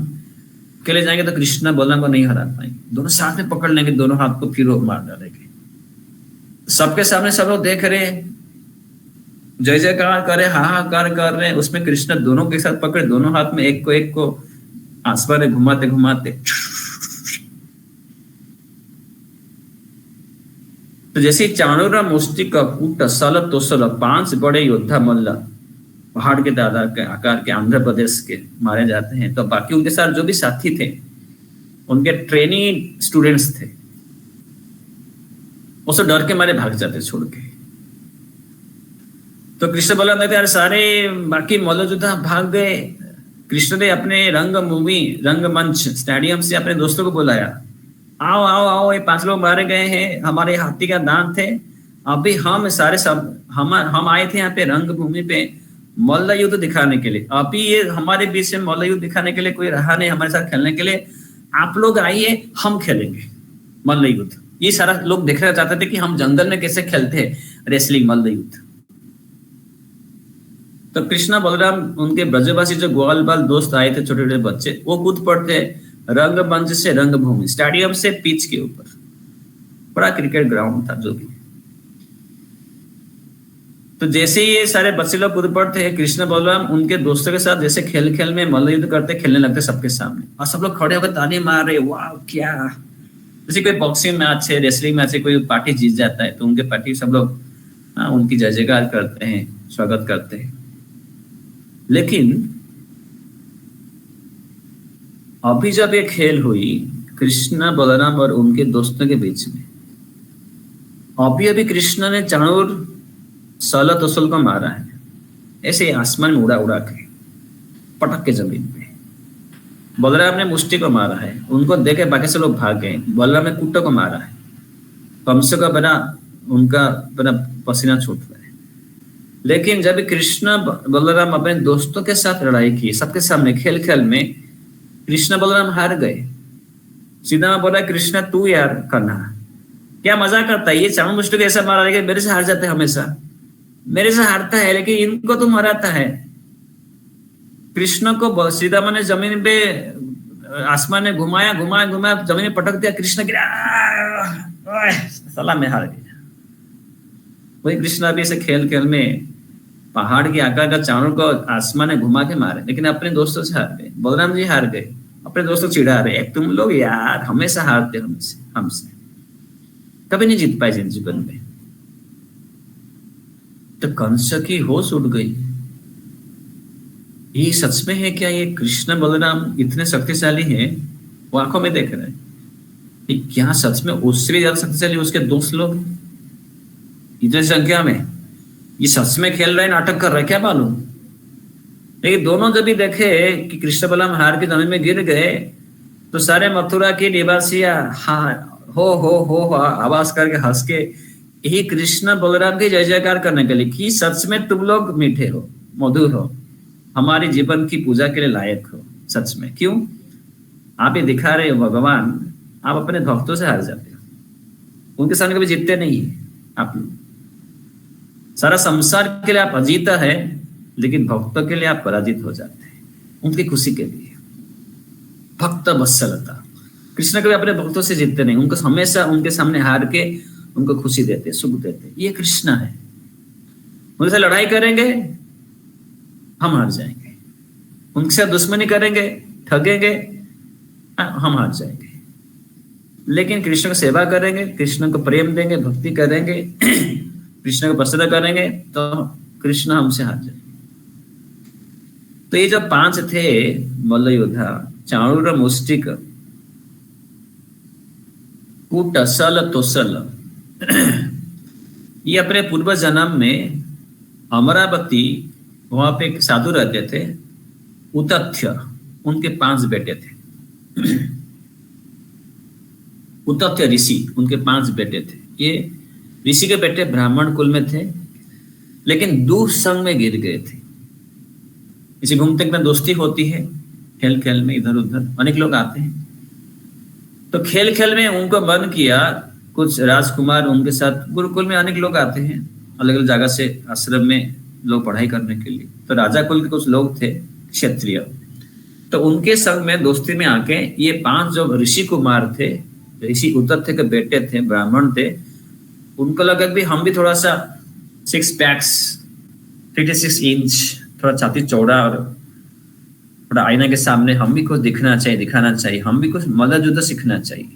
अकेले जाएंगे तो कृष्णा बलराम को नहीं हरा पाएंगे, दोनों साथ में पकड़ लेंगे, दोनों हाथ को फिर मार डालेंगे। सबके सामने सब लोग देख रहे, जय जयकार करे, हाहाकार कर रहे हैं। उसमें कृष्ण दोनों के साथ पकड़े, दोनों हाथ में एक को आसमान में घुमाते घुमाते। तो जैसे चाणूर मुष्टि का कूट सल तोसल 5 बड़े योद्धा मल्ल पहाड़ के आकार के आंध्र प्रदेश के मारे जाते हैं, तो बाकी उनके साथ जो भी साथी थे, उनके ट्रेनी स्टूडेंट्स थे, वो सब डर के मारे भाग जाते छोड़ के। तो कृष्ण बलराम कहते यार सारे बाकी मल्लयोद्धा भाग गए। कृष्ण ने अपने रंगमंच स्टेडियम से अपने दोस्तों को बुलाया, आओ आओ आओ, ये 5 लोग मारे गए हैं, हमारे हाथी का दांत थे, अभी हम सारे सब हम आए थे यहाँ पे रंगभूमि पे मल्ल युद्ध दिखाने के लिए। अभी ये हमारे बीच में मल्ल युद्ध दिखाने के लिए कोई रहा नहीं हमारे साथ खेलने के लिए, आप लोग आइए, हम खेलेंगे मल्ल युद्ध। ये सारा लोग देखना चाहते थे कि हम जंगल में कैसे खेलते हैं रेसलिंग, मल्ल युद्ध। तो कृष्णा बलराम, उनके ब्रजवासी जो ग्वाल बाल दोस्त आए थे, छोटे छोटे बच्चे, वो कूद पड़ते रंगमंच से रंगभूमि, स्टेडियम से पिच के ऊपर, बड़ा क्रिकेट ग्राउंड था जो भी। तो जैसे ही ये सारे बच्चे लोग कूद पड़ते हैं, कृष्ण बलराम उनके दोस्तों के साथ जैसे खेल खेल में मल्ल युद्ध करते, खेलने लगते सबके सामने, और सब लोग खड़े होकर ताली मार रहे, वाह क्या। जैसे कोई बॉक्सिंग मैच है, रेसलिंग मैच है, कोई पार्टी जीत जाता है तो उनके पार्टी सब लोग उनकी जय जयकार करते हैं, स्वागत करते हैं। लेकिन अभी जब ये खेल हुई कृष्ण बलराम और उनके दोस्तों के बीच में, अभी कृष्ण ने चाणूर सल तोसल को मारा है, ऐसे आसमान में उड़ा उड़ा के, पटक के जमीन पे। बलराम ने मुष्टि को मारा है, उनको देखे बाकी से लोग भाग गए। बलराम ने कुट्टो को मारा है, कमसे का बना उनका बना पसीना छूट रहा है। लेकिन जब कृष्ण बलराम अपने दोस्तों के साथ लड़ाई की, सबके सामने खेल खेल में, कृष्ण बलराम हार गए। सीधा में बोला, कृष्ण तू यार करना क्या मजाक करता है, ये चाणूर मुष्टि को ऐसा मारा है कि मेरे से हार जाते हैं, हमेशा मेरे से हारता है, लेकिन इनको तुम हराता है। कृष्ण को सीधा मैंने जमीन पे आसमान में घुमाया घुमाया घुमाया, जमीन में पटक दिया, कृष्ण गिरा, साला मैं हार गया। वही कृष्ण अभी ऐसे खेल खेल में पहाड़ के आकार का चाणूर को आसमान में घुमा के मारे, लेकिन अपने दोस्तों से हार गए। बलराम जी हार गए, अपने दोस्तों चिढ़ा रहे, तुम लोग यार हमेशा हारते हमसे हमसे कभी नहीं जीत पाए जीवन में। तो कंस की होश उड़ गई, ये सच में है क्या? ये कृष्ण बलराम इतने शक्तिशाली हैं, वो आंखों में देख रहे हैं। ये क्या सच में उससे भी ज्यादा शक्तिशाली उसके दोस्त लोग हैं इतनी संख्या में? ये सच में खेल रहे हैं, नाटक कर रहे हैं, क्या मालूम। लेकिन दोनों जब भी देखे कि कृष्ण बलराम हार के जमीन में गिर गए, तो सारे मथुरा के निवासियां हाँ हो आवाज करके हंस के यही कृष्ण बलराम की जय जयकार करने के लिए कि सच में तुम लोग मीठे हो, मधुर हो, हमारे जीवन की पूजा के लिए लायक हो। सच में क्यों आप ये दिखा रहे हो भगवान, आप अपने भक्तों से हार जाते हो, उनके सामने कभी जीतते नहीं है आप लोग। सारा संसार के लिए आप अजीता है, लेकिन भक्तों के लिए आप पराजित हो जाते हैं, उनकी खुशी के लिए। भक्त वत्सलता, कृष्ण कभी अपने भक्तों से जीतते नहीं, उनको हमेशा उनके सामने हार के उनको खुशी देते, सुख देते। ये कृष्ण है। उनसे लड़ाई करेंगे हम हार जाएंगे, उनसे दुश्मनी करेंगे, ठगेंगे, हम हार जाएंगे। लेकिन कृष्ण की सेवा करेंगे, कृष्ण को प्रेम देंगे, भक्ति करेंगे, कृष्ण को प्रसन्न करेंगे, तो कृष्ण हमसे हार जाएंगे। तो ये जो 5 थे मल्ल योद्धा, चाणूर, मुष्टिक, कूट, सल, तोसल, ये अपने पूर्व जन्म में अमरावती, वहां पे एक साधु रहते थे उतथ्य, उनके 5 बेटे थे। उतथ्य ऋषि, उनके 5 बेटे थे। ये ऋषि के बेटे ब्राह्मण कुल में थे, लेकिन दुसंग में गिर गए थे। इसी घूमते में दोस्ती होती है, खेल खेल में इधर उधर अनेक लोग आते हैं। तो खेल खेल में उनको मन किया, कुछ राजकुमार उनके साथ, गुरुकुल में अनेक लोग आते हैं अलग अलग जगह से, आश्रम में लोग पढ़ाई करने के लिए। तो राजा कुल के कुछ लोग थे क्षत्रिय, तो उनके संग में दोस्ती में आके ये 5 जो ऋषि कुमार थे, ऋषि उतथ्य के बेटे थे, ब्राह्मण थे, उनको लगा कि हम भी थोड़ा सा 6 पैक्स 36 इंच, थोड़ा छाती चौड़ा और थोड़ा आईना के सामने हम भी कुछ दिखना चाहिए, दिखाना चाहिए, हम भी कुछ मल्ल युद्ध सीखना चाहिए।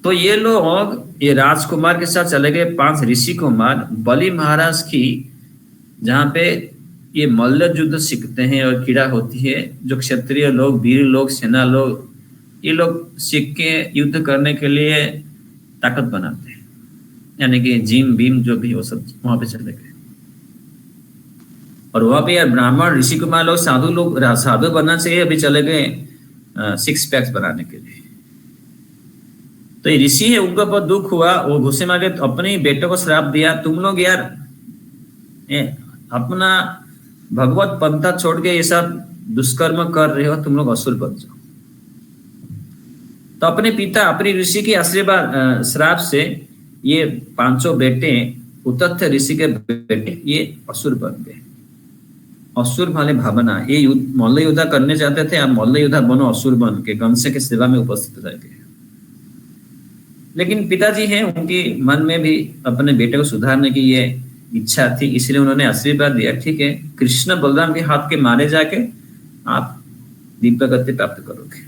तो ये लोग ये राजकुमार के साथ चले गए, 5 ऋषि कुमार बलि महाराज की, जहाँ पे ये मल्ल युद्ध सीखते हैं और क्रीड़ा होती है। जो क्षत्रिय लोग, वीर लोग, सेना लोग, ये लोग सीख के युद्ध करने के लिए ताकत बनाते हैं, यानी कि जिम भीम जो भी वो सब वहां पे चले गए। और वहां पे यार ब्राह्मण ऋषि कुमार लोग, साधु बनना चाहिए, अभी चले गए 6 पैक्स बनाने के लिए। तो ये ऋषि है, उनको बहुत दुख हुआ, वो गुस्से में आ गए, तो अपने बेटों को श्राप दिया, तुम लोग यार अपना भगवत पंथा छोड़ के ये सब दुष्कर्म कर रहे हो, तुम लोग असुर बन जाओ। तो अपने पिता, अपनी ऋषि के आशीर्वाद श्राप से ये 5 बेटे, उतथ्य ऋषि के बेटे, ये असुर बन गए। असुर वाले भावना, ये मल्ल योद्धा करने चाहते थे, आप मल्ल योद्धा बनो असुर बन के, कंस के सेवा में उपस्थित रह गए। लेकिन पिताजी हैं, उनके मन में भी अपने बेटे को सुधारने की ये इच्छा थी, इसलिए उन्होंने आशीर्वाद दिया, ठीक है कृष्ण बलराम के हाथ के मारे जाके आप दिव्य गति प्राप्त करोगे।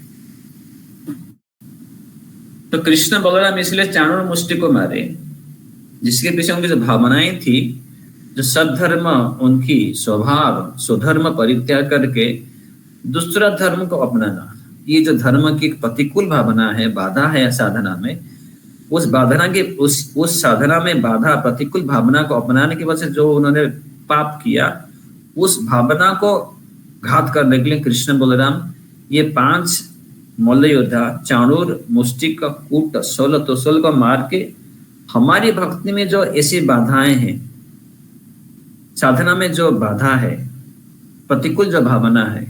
तो कृष्ण बलराम इसलिए चाणूर मुष्टि को मारे, जिसके पीछे उनकी जो भावनाएं थी, जो सद्धर्म, उनकी स्वभाव स्वधर्म परित्याग करके दूसरा धर्म को अपनाना, ये जो धर्म की प्रतिकूल भावना है, बाधा है साधना में, उस बाधना के उस साधना में बाधा, प्रतिकूल भावना को अपनाने की वजह से जो उन्होंने पाप किया, उस भावना को घात करने के लिए कृष्ण बलराम ये 5 मल्ल योद्धा, चाणूर, मुष्टिक, कूट, शल, तोसल को मार के हमारी भक्ति में जो ऐसी बाधाएं हैं, साधना में जो बाधा है, प्रतिकूल जो भावना है,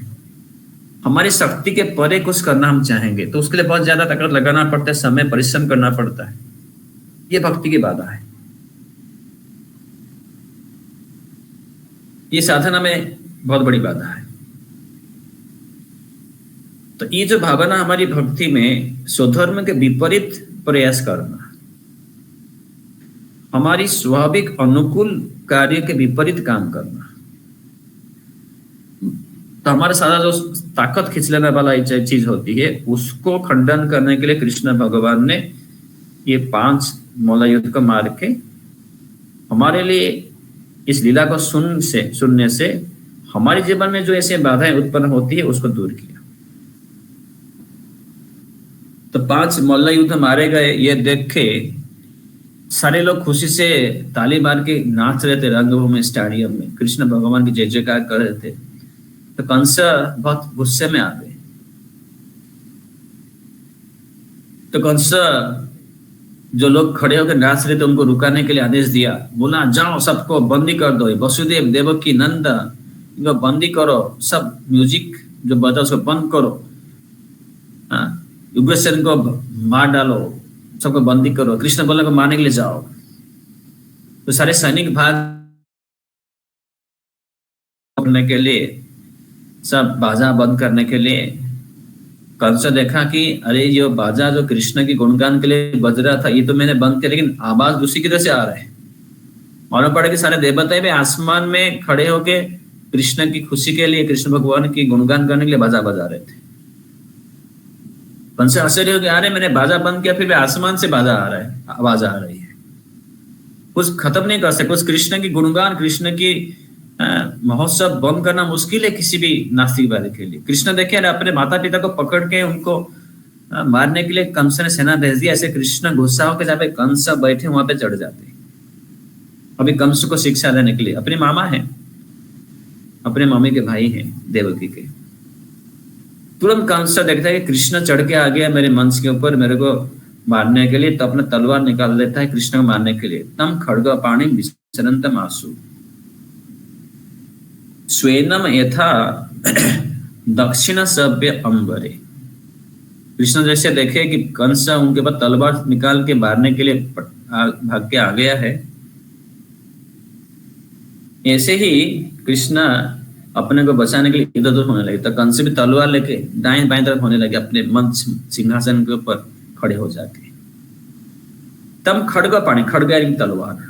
हमारी शक्ति के परे कुछ करना हम चाहेंगे, तो उसके लिए बहुत ज्यादा ताकत लगाना पड़ता है, समय परिश्रम करना पड़ता है। ये भक्ति की बाधा है, ये साधना में बहुत बड़ी बाधा है। तो ये जो भावना हमारी भक्ति में स्वधर्म के विपरीत प्रयास करना, हमारी स्वाभाविक अनुकूल कार्य के विपरीत काम करना। तो हमारे सारा जो ताकत खींच लेने वाला चीज होती है, उसको खंडन करने के लिए कृष्ण भगवान ने ये 5 मल्लयुद्ध को मार के हमारे लिए इस लीला को सुनने से हमारे जीवन में जो ऐसे बाधाएं उत्पन्न होती है उसको दूर किया। तो 5 मल्लयुद्ध मारे गए, ये देख के सारे लोग खुशी से ताली मार के नाच रहे थे रंगभूमि स्टेडियम में, कृष्ण भगवान की जय जयकार कर रहे थे। तो कंस बहुत गुस्से में आ गए। तो कंस जो लोग खड़े होकर नाच रहे थे उनको रुकाने के लिए आदेश दिया, बोला जाओ सबको बंदी कर दो, वसुदेव देवकी नंद इनको बंदी करो, सब म्यूजिक जो बजा उसको बंद करो, उग्रसेन को मार डालो, सबको बंदी करो, कृष्ण बल्लभ को मारने के लिए जाओ। तो सारे सैनिक भाग करने के लिए, सब बाजा बंद करने के लिए, कंस देखा कि अरे ये बाजा जो कृष्ण की गुणगान के लिए बज रहा था ये तो मैंने बंद किया, लेकिन आवाज दूसरी की तरह से आ रहा है। मालूम पड़ा कि सारे देवता भी आसमान में खड़े होके कृष्ण की खुशी के लिए, कृष्ण भगवान की गुणगान करने के लिए बाजा बजा रहे थे। कंस आश्चर्य हो गया, अरे मैंने बाजा बंद किया फिर भी आसमान से बाजा आ रहा है, आवाज आ रही है। कुछ खत्म नहीं कर सकते, कुछ कृष्ण की गुणगान, कृष्ण की महोत्सव बंद करना मुश्किल है किसी भी नास्तिकवादी के लिए। कृष्ण देखे अपने माता पिता को पकड़ के उनको मारने के लिए कंस ने सेना भेज दिया। ऐसे कृष्ण गुस्सा होकर जहाँ पे कंस बैठे वहां पे चढ़ जाते, अभी कंस को शिक्षा देने के लिए। अपने मामा है, अपने मम्मी के भाई हैं देवकी के। तुरंत कंस देखता है कि कृष्ण चढ़ के आ गया मेरे मंच के ऊपर मेरे को मारने के लिए, तो अपना तलवार निकाल लेता है कृष्ण को मारने के लिए। तम खड्ग पाणि विचरन्तम् आशु स्वेनम यथा दक्षिण सभ्य अंबरे। कृष्ण जैसे देखे कि कंस उनके पास तलवार निकाल के मारने के लिए भाग के आ गया है, ऐसे ही कृष्ण अपने को बचाने के लिए इधर उधर होने लगे। तो कंस भी तलवार लेके दाएं बाएं तरफ होने लगे अपने मंच सिंहासन के ऊपर खड़े हो जाके। तम खड्ग पाणि, खड्ग यानी तलवार,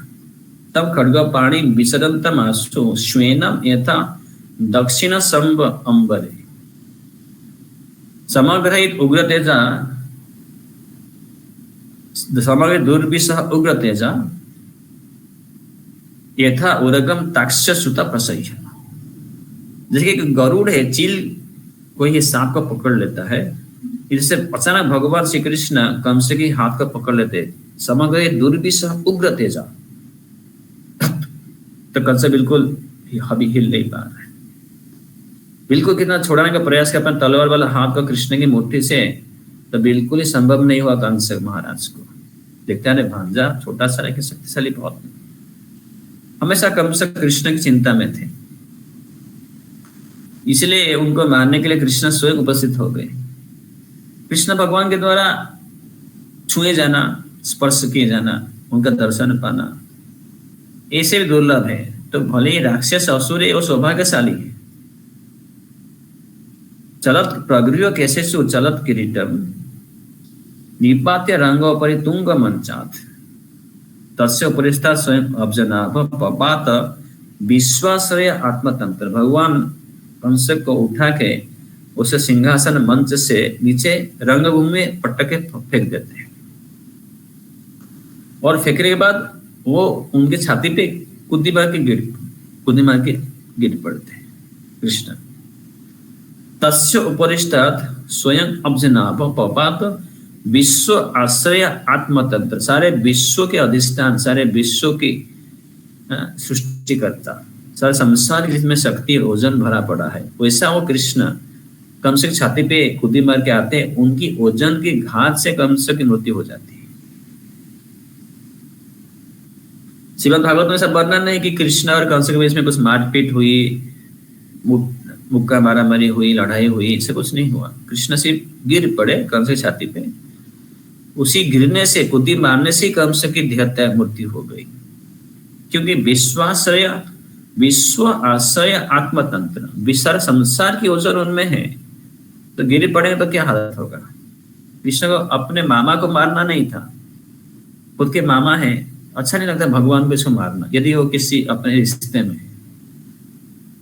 तम खड्ग पाणि विचरन्तम् आशु श्वेनम यथा दक्षिण संभ अंबरे। समग्र उग्र तेजा, समग्र दुर्विषह उग्र तेजा यथा उदगम ताक्ष्य सुता प्रसह्य। जैसे कि गरुड़ है, चील कोई ये सांप को पकड़ लेता है, इससे अचानक भगवान श्री कृष्ण कंस के हाथ को पकड़ लेते। समग्र दुर्विषह उग्र तेजा, तो कंस बिल्कुल अभी हिल नहीं पा रहा है, बिल्कुल कितना छोड़ाने का प्रयास किया अपने तलवार वाला हाथ को कृष्ण की मुट्ठी से, तो बिल्कुल ही संभव नहीं हुआ कंस महाराज को। देखते हैं भांजा छोटा सा लेकिन शक्तिशाली बहुत, हमेशा कंस कृष्ण की चिंता में थे, इसलिए उनको मारने के लिए कृष्ण स्वयं उपस्थित हो गए। कृष्ण भगवान के द्वारा छुए जाना, स्पर्श किए जाना, उनका दर्शन पाना ऐसे भी दुर्लभ है। तो भले ही राक्षस असुर है वो सौभाग्यशाली है। चलत प्रगृह्य केशेषु चलत किरीटम निपात्य रंगोपरि तुंग मंचात तस्य उपरिष्ठा स्वयं अब्जनाभ पपात विश्वाश्रय आत्मतंत्र। भगवान कंस को उठा के उसे सिंहासन मंच से नीचे रंगभूमि में पटके फेंक देते हैं, और फेंकने के बाद वो उनके छाती पे कुदी मार के गिर पड़ते हैं कृष्ण। तस्य उपरिष्ठात् स्वयं अब्जनाभ पपात विश्व आश्रय आत्मतंत्र। सारे विश्व के अधिष्ठान, सारे विश्व की सृष्टिकर्ता, सारे संसार जिसमें शक्ति और ओजन भरा पड़ा है, वैसा वो कृष्ण कंस की छाती पे खुदी मार के आते हैं। उनकी ओजन की घात से कंस की मृत्यु हो जाती है। श्रीमद् भागवत में सब वर्णन है कि कृष्ण और कंस के बीच में कुछ मारपीट हुई, मुक्का मारामारी हुई, लड़ाई हुई, इससे कुछ नहीं हुआ। कृष्ण सिर्फ गिर पड़े कंस की छाती पे, उसी गिरने से, कुदी मारने से कंस की देहत्याग मृत्यु हो गई। क्योंकि विश्वाश्रय, विश्व आश्रय आत्मतंत्र, विशाल संसार की ओजन उनमें है, तो गिर पड़े तो क्या हालत होगा। कृष्ण को अपने मामा को मारना नहीं था, खुद के मामा है, अच्छा नहीं लगता भगवान को इसको मारना, यदि वो किसी अपने रिश्ते में है।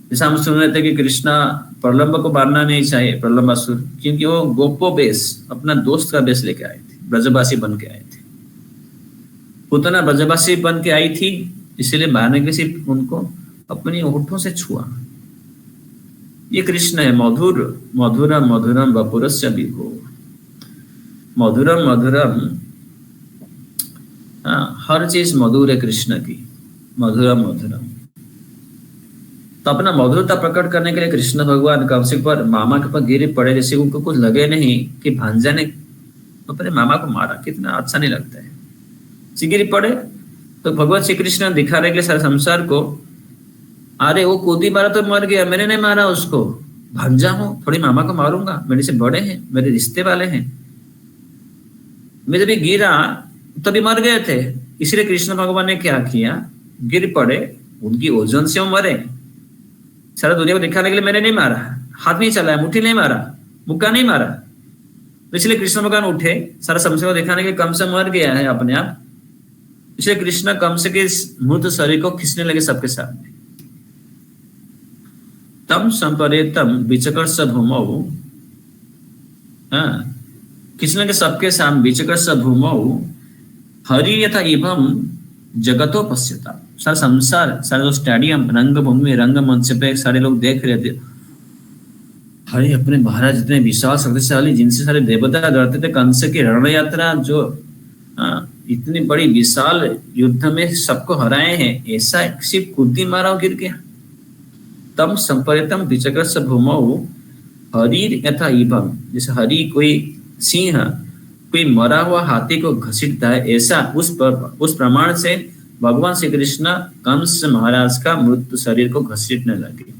जैसा हम सुन रहे थे कि कृष्णा प्रलंब को मारना नहीं चाहिए, प्रलंबासुर, क्योंकि वो गोपो बेस, अपना दोस्त का बेस लेके आए थे, ब्रजवासी बन के आए थे। पूतना ब्रजवासी बन के आई थी, इसीलिए मारने के सिर्फ उनको अपनी होठों से छुआ। ये कृष्ण है, मधुर मधुरम मधुरम वपुरस्य विभो, मधुरम मधुरम। हाँ, हर चीज मधुर है कृष्ण की, मधुरम मधुरम। तो अपना मधुरता प्रकट करने के लिए कृष्ण भगवान कम से पर मामा के पास गिर पड़े, जैसे उनको कुछ लगे नहीं कि भांजा ने अपने मामा को मारा, कितना अच्छा नहीं लगता है। गिर पड़े तो भगवान श्री कृष्ण दिखा रहे के सारे संसार को, अरे वो कूदी मारा तो मर गया, मैंने नहीं मारा उसको, भांजा हूं, थोड़ी मामा को मारूंगा, मेरे से बड़े हैं, मेरे रिश्ते वाले हैं। मैं जब गिरा तभी मर गए थे, इसलिए कृष्ण भगवान ने क्या किया, गिर पड़े, उनकी ओजन से वो मरे। सारा दुनिया को दिखाने के लिए मैंने नहीं मारा, हाथ नहीं चलाया, मुट्ठी नहीं मारा, मुक्का नहीं मारा। तो इसलिए कृष्ण भगवान उठे, सारा संसार को दिखाने के लिए कंस मर गया है अपने आप, इसलिए कृष्ण कंस के मृत शरीर को खींचने लगे सबके सामने। तम संपरेतम विचकर्ष भूमौ, कृष्ण के सबके सामने विचकर्ष भूमौ हरि यथा इवम जगतो पश्यता। सारा संसार, सारे जो स्टेडियम, रंगभूमि, रंगमंच पे सारे लोग देख रहे थे, हरे अपने महाराज इतने विशाल शक्तिशाली, जिनसे सारे देवता डरते थे, कंस की रण यात्रा जो इतनी बड़ी विशाल युद्ध में सबको हराए हैं, ऐसा सिर्फ कुर्दी मारा गिर गया। तम संपरितम विचक्रस्य भूमौ हरि यथा इवम, जैसे हरि कोई सिंह कोई मरा हुआ हाथी को घसीटता है, ऐसा उस प्रमाण से भगवान श्री कृष्ण कंस महाराज का मृत शरीर को घसीटने लगे।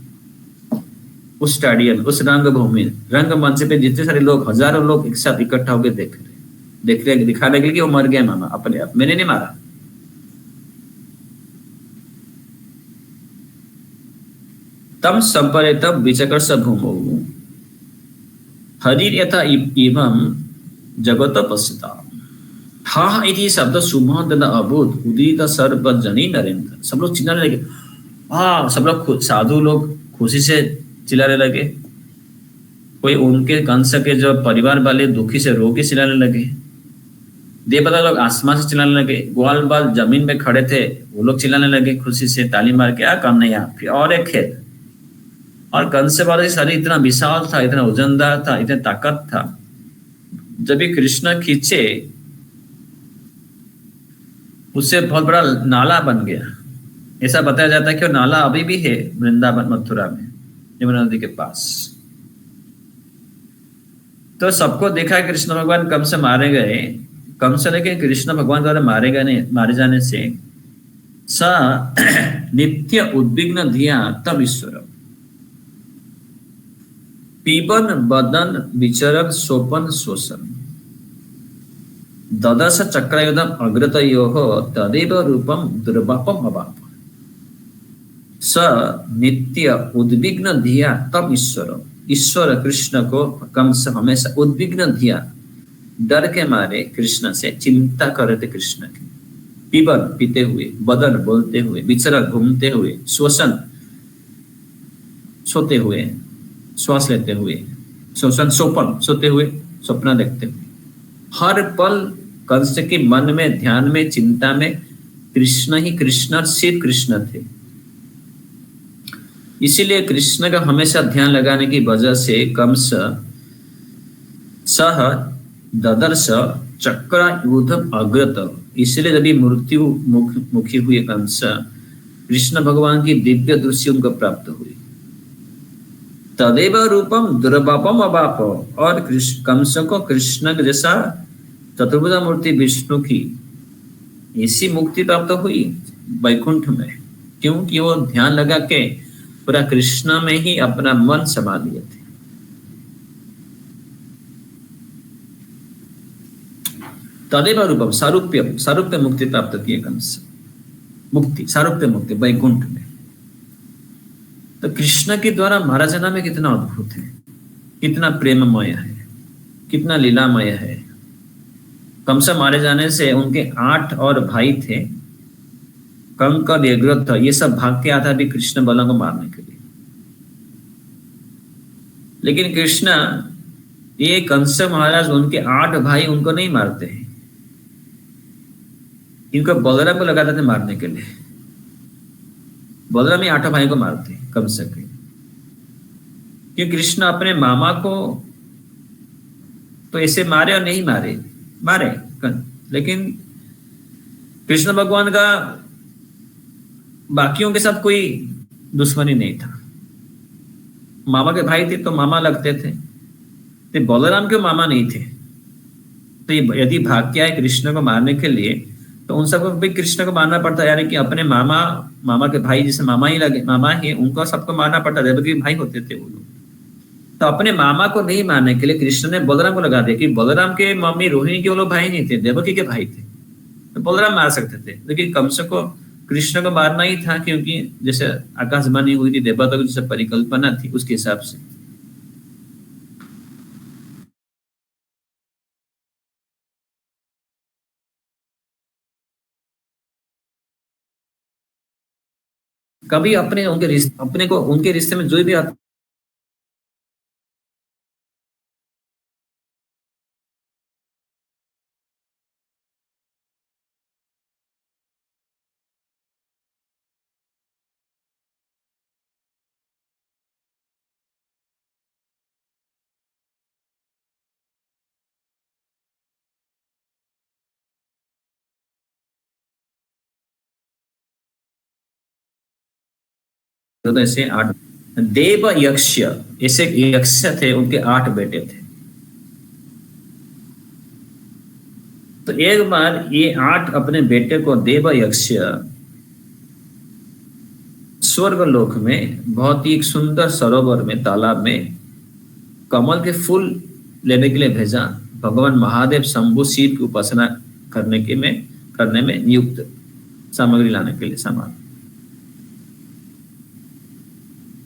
उस स्टेडियम, उस रंगभूमि, रंगमंच पे जितने सारे लोग, हजारों लोग एक साथ इकट्ठा होकर देख रहे, दिखाने के लिए वो मर गया मामा अपने आप, मैंने नहीं मारा। तम संपरेतम विचकर्ष भूमौ हरि यथा इवम जगत पश्यता। हा इति शब्द सुमहद अभूत उदित सर्वजनी नरेंद्र। सब लोग चिल्लाने लगे, सब लोग साधु लोग खुशी से चिल्लाने लगे, कोई उनके कंस के जो परिवार वाले दुखी से रो के चिल्लाने लगे, देवता लोग आसमान से चिल्लाने लगे, ग्वाल बाल जमीन में खड़े थे वो लोग चिल्लाने लगे खुशी से, ताली मार के, काम नहीं यहाँ, फिर और एक खेल। और कंस वाले शरीर इतना विशाल था, इतना वजनदार था, इतना ताकत था, जब भी कृष्ण खींचे उससे बहुत बड़ा नाला बन गया। ऐसा बताया जाता है कि वो नाला अभी भी है वृंदावन मथुरा में, यमुना नदी के पास। तो सबको देखा कृष्ण भगवान कब से मारे गए, कम से लेके कृष्ण भगवान द्वारा मारे जाने से स नित्य उद्विग्न धिया तब ईश्वर पीबन बदन विचरक सोपन शोषण ददश चक्रयुधम अग्रतयोः तदेव रूपम दुर्वापम अवाप। स नित्य उद्विग्न धिया तब ईश्वर कृष्ण को कम से हमेशा उद्विग्न धिया, डर के मारे कृष्ण से चिंता कर रहे थे कृष्ण की। पीबन पीते हुए, बदन बोलते हुए, विचरक घूमते हुए, श्वसन सोते हुए, श्वास लेते हुए, श्वसन सोपन सोते हुए, स्वप्न देखते हुए, हर पल कंस के मन में, ध्यान में, चिंता में कृष्ण ही कृष्ण, सिर्फ कृष्ण थे। इसीलिए कृष्ण का हमेशा ध्यान लगाने की वजह से कंस सह ददर्श चक्रायुधम अग्रत, इसलिए जब मृत्यु मुखी हुए कंस, कृष्ण भगवान की दिव्य दृष्टि उनको प्राप्त हुई। तदेव रूपम दुर्वापम अवाप, और कंस को कृष्ण जैसा चतुर्भुजा मूर्ति विष्णु की ऐसी मुक्ति प्राप्त हुई वैकुंठ में, क्योंकि वो ध्यान लगा के पूरा कृष्ण में ही अपना मन समा लिए थे। तदेव रूपम सारूप्य मुक्ति प्राप्त किए कंस, मुक्ति सारूप्य मुक्ति वैकुंठ में। तो कृष्ण के द्वारा मारा जाना में कितना अद्भुत है, कितना प्रेममय है, कितना लीलामय है। कंस मारे जाने से उनके 8 और भाई थे, कंकर, एग्रथ, ये सब भाग के आता भी कृष्ण बलराम को मारने के लिए। लेकिन कृष्ण, ये कंस महाराज, उनके 8 भाई उनको नहीं मारते हैं, इनको बलराम को लगाते थे मारने के लिए। बलराम ही 8 भाई को मारते हैं कंस के, कि कृष्ण अपने मामा को तो ऐसे मारे और नहीं मारे, मारे, लेकिन कृष्ण भगवान का बाकियों के साथ कोई दुश्मनी नहीं था। मामा के भाई थे तो मामा लगते थे, तो बलराम के मामा नहीं थे। तो यदि भाग के आए कृष्ण को मारने के लिए, तो उन सबको भी कृष्ण को मारना पड़ता, यानी कि अपने मामा के भाई, जिसे मामा ही लगे, मामा ही, उनको सबको मारना पड़ता, देवकी भाई होते थे वो लोग। तो अपने मामा को नहीं मारने के लिए कृष्ण ने बलराम को लगा दिया, कि बलराम के मम्मी रोहिणी के वो लोग भाई नहीं थे, देवकी के भाई थे, तो बलराम मार सकते थे। लेकिन कंस को कृष्ण को मारना ही था, क्योंकि जैसे आकाशवाणी हुई थी, देवता की जैसे परिकल्पना थी, उसके हिसाब से। कभी अपने उनके रिश्ते, अपने को उनके रिश्ते में जो भी आता, तो ऐसे 8 देव यक्ष, ऐसे यक्ष थे, उनके 8 बेटे थे। तो एक बार ये 8 अपने बेटे को देव यक्ष स्वर्ग लोक में बहुत ही एक सुंदर सरोवर में, तालाब में कमल के फूल लेने के लिए भेजा। भगवान महादेव शंभु शिव की उपासना करने में नियुक्त, सामग्री लाने के लिए, सामान।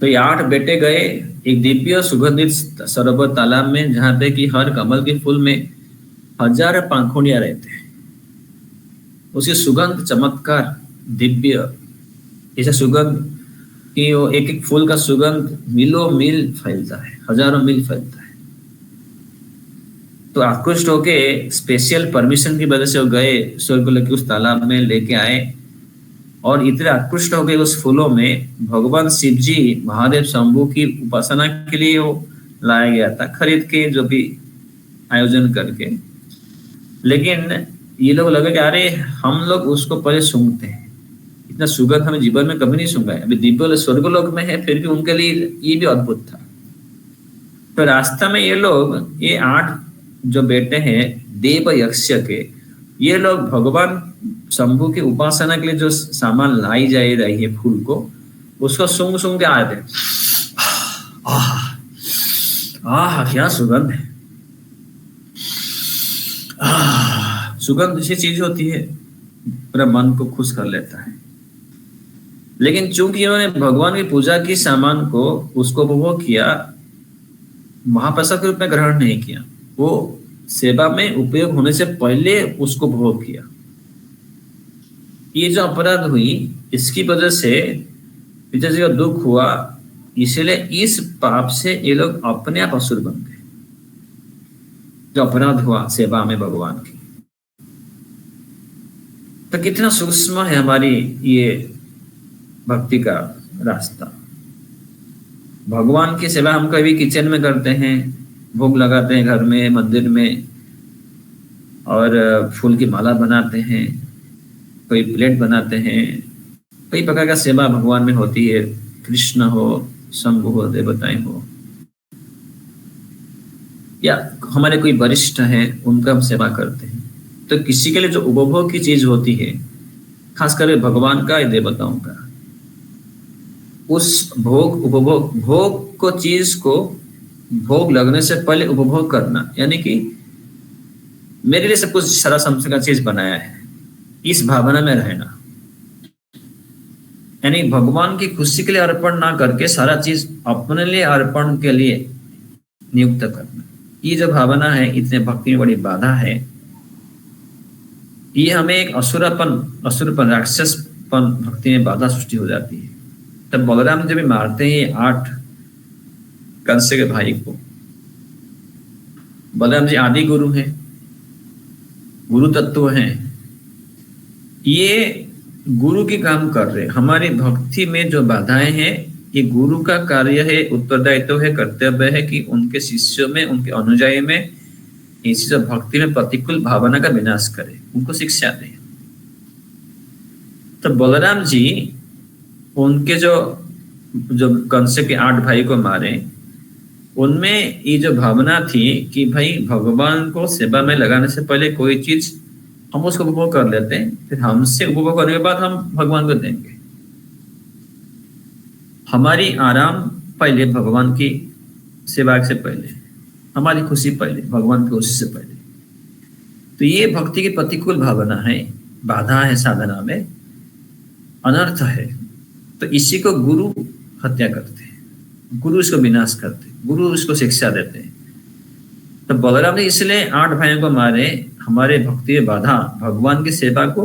तो ये 8 बेटे गए एक दिव्य सुगंधित सरोवर तालाब में, जहां पे कि हर कमल के फूल में 1000 पंखुड़ियां रहते हैं। उसकी सुगंध चमत्कार दिव्य, ऐसा सुगंध कि वो एक एक फूल का सुगंध मीलों मील फैलता है, हजारों मील फैलता है। तो आकृष्ट होके स्पेशल परमिशन की वजह से वो गए स्वर्ग के उस तालाब में, लेके आए, और इतने आकृष्ट हो गए उस फूलों में, भगवान शिव जी महादेव शंभु की उपासना के लिए वो लाया गया था, खरीद के, जो भी आयोजन करके। लेकिन ये लोग लगे कि अरे हम लोग उसको पहले सूंघते हैं, इतना सुगंध हमें जीवन में कभी नहीं सूंघा है, अभी दिव्य स्वर्ग लोक में है, फिर भी उनके लिए ये भी अद्भुत था। तो रास्ता में ये लोग, ये 8 जो बेटे हैं देव यक्ष के, ये लोग भगवान शंभु की उपासना के लिए जो सामान लाई जा रही है फूल को, उसको सूंघ सूंघ के आए थे। आह क्या सुगंध है, सुगंध ऐसी चीज होती है, पूरा मन को खुश कर लेता है। लेकिन चूंकि इन्होंने भगवान की पूजा की सामान को, उसको उपभोग किया, महाप्रसाद के रूप में ग्रहण नहीं किया, वो सेवा में उपयोग होने से पहले उसको भोग किया। ये जो अपराध हुई, इसकी वजह से पिताजी का दुख हुआ, इसलिए इस पाप से ये लोग अपने आप असुर बन गए, जो अपराध हुआ सेवा में भगवान की। तो कितना सूक्ष्म है हमारी ये भक्ति का रास्ता। भगवान की सेवा हम कभी किचन में करते हैं, भोग लगाते हैं घर में, मंदिर में, और फूल की माला बनाते हैं, कोई प्लेट बनाते हैं, कई प्रकार का सेवा भगवान में होती है, कृष्ण हो, शंभु हो, देवताएं हो, या हमारे कोई वरिष्ठ है, उनका हम सेवा करते हैं। तो किसी के लिए जो उपभोग की चीज होती है, खासकर भगवान का या देवताओं का, उस भोग को, चीज को भोग लगने से पहले उपभोग करना, यानी कि मेरे लिए सब कुछ सारा समझ का चीज बनाया है, इस भावना में रहना, यानी भगवान की खुशी के लिए अर्पण ना करके सारा चीज अपने लिए अर्पण के लिए नियुक्त करना। ये जो भावना है, इतने भक्ति में बड़ी बाधा है। ये हमें एक असुरपन, राक्षस भक्ति में बाधा सृष्टि हो जाती है। तब बलराम जब मारते हैं 8 कंस के भाई को, बलराम जी आदि गुरु हैं, गुरु तत्व हैं, ये गुरु के काम कर रहे। हमारी भक्ति में जो बाधाएं हैं, ये गुरु का कार्य है, उत्तरदायित्व है, कर्तव्य है कि उनके शिष्यों में, उनके अनुयायी में इसी जो भक्ति में प्रतिकूल भावना का विनाश करे, उनको शिक्षा दे। तो बलराम जी उनके जो कंस के 8 भाई को मारे, उनमें ये जो भावना थी कि भाई भगवान को सेवा में लगाने से पहले कोई चीज हम उसको उपभोग कर लेते हैं, फिर हमसे उपभोग करने के बाद हम भगवान को देंगे। हमारी आराम पहले, भगवान की सेवा से पहले, हमारी खुशी पहले, भगवान की खुशी से पहले। तो ये भक्ति की प्रतिकूल भावना है, बाधा है, साधना में अनर्थ है। तो इसी को गुरु हत्या करते हैं, गुरु इसको विनाश करते हैं, गुरु इसको शिक्षा देते हैं। तो बलराम ने इसलिए 8 भाइयों को मारे, हमारे भक्ति में बाधा, भगवान की सेवा को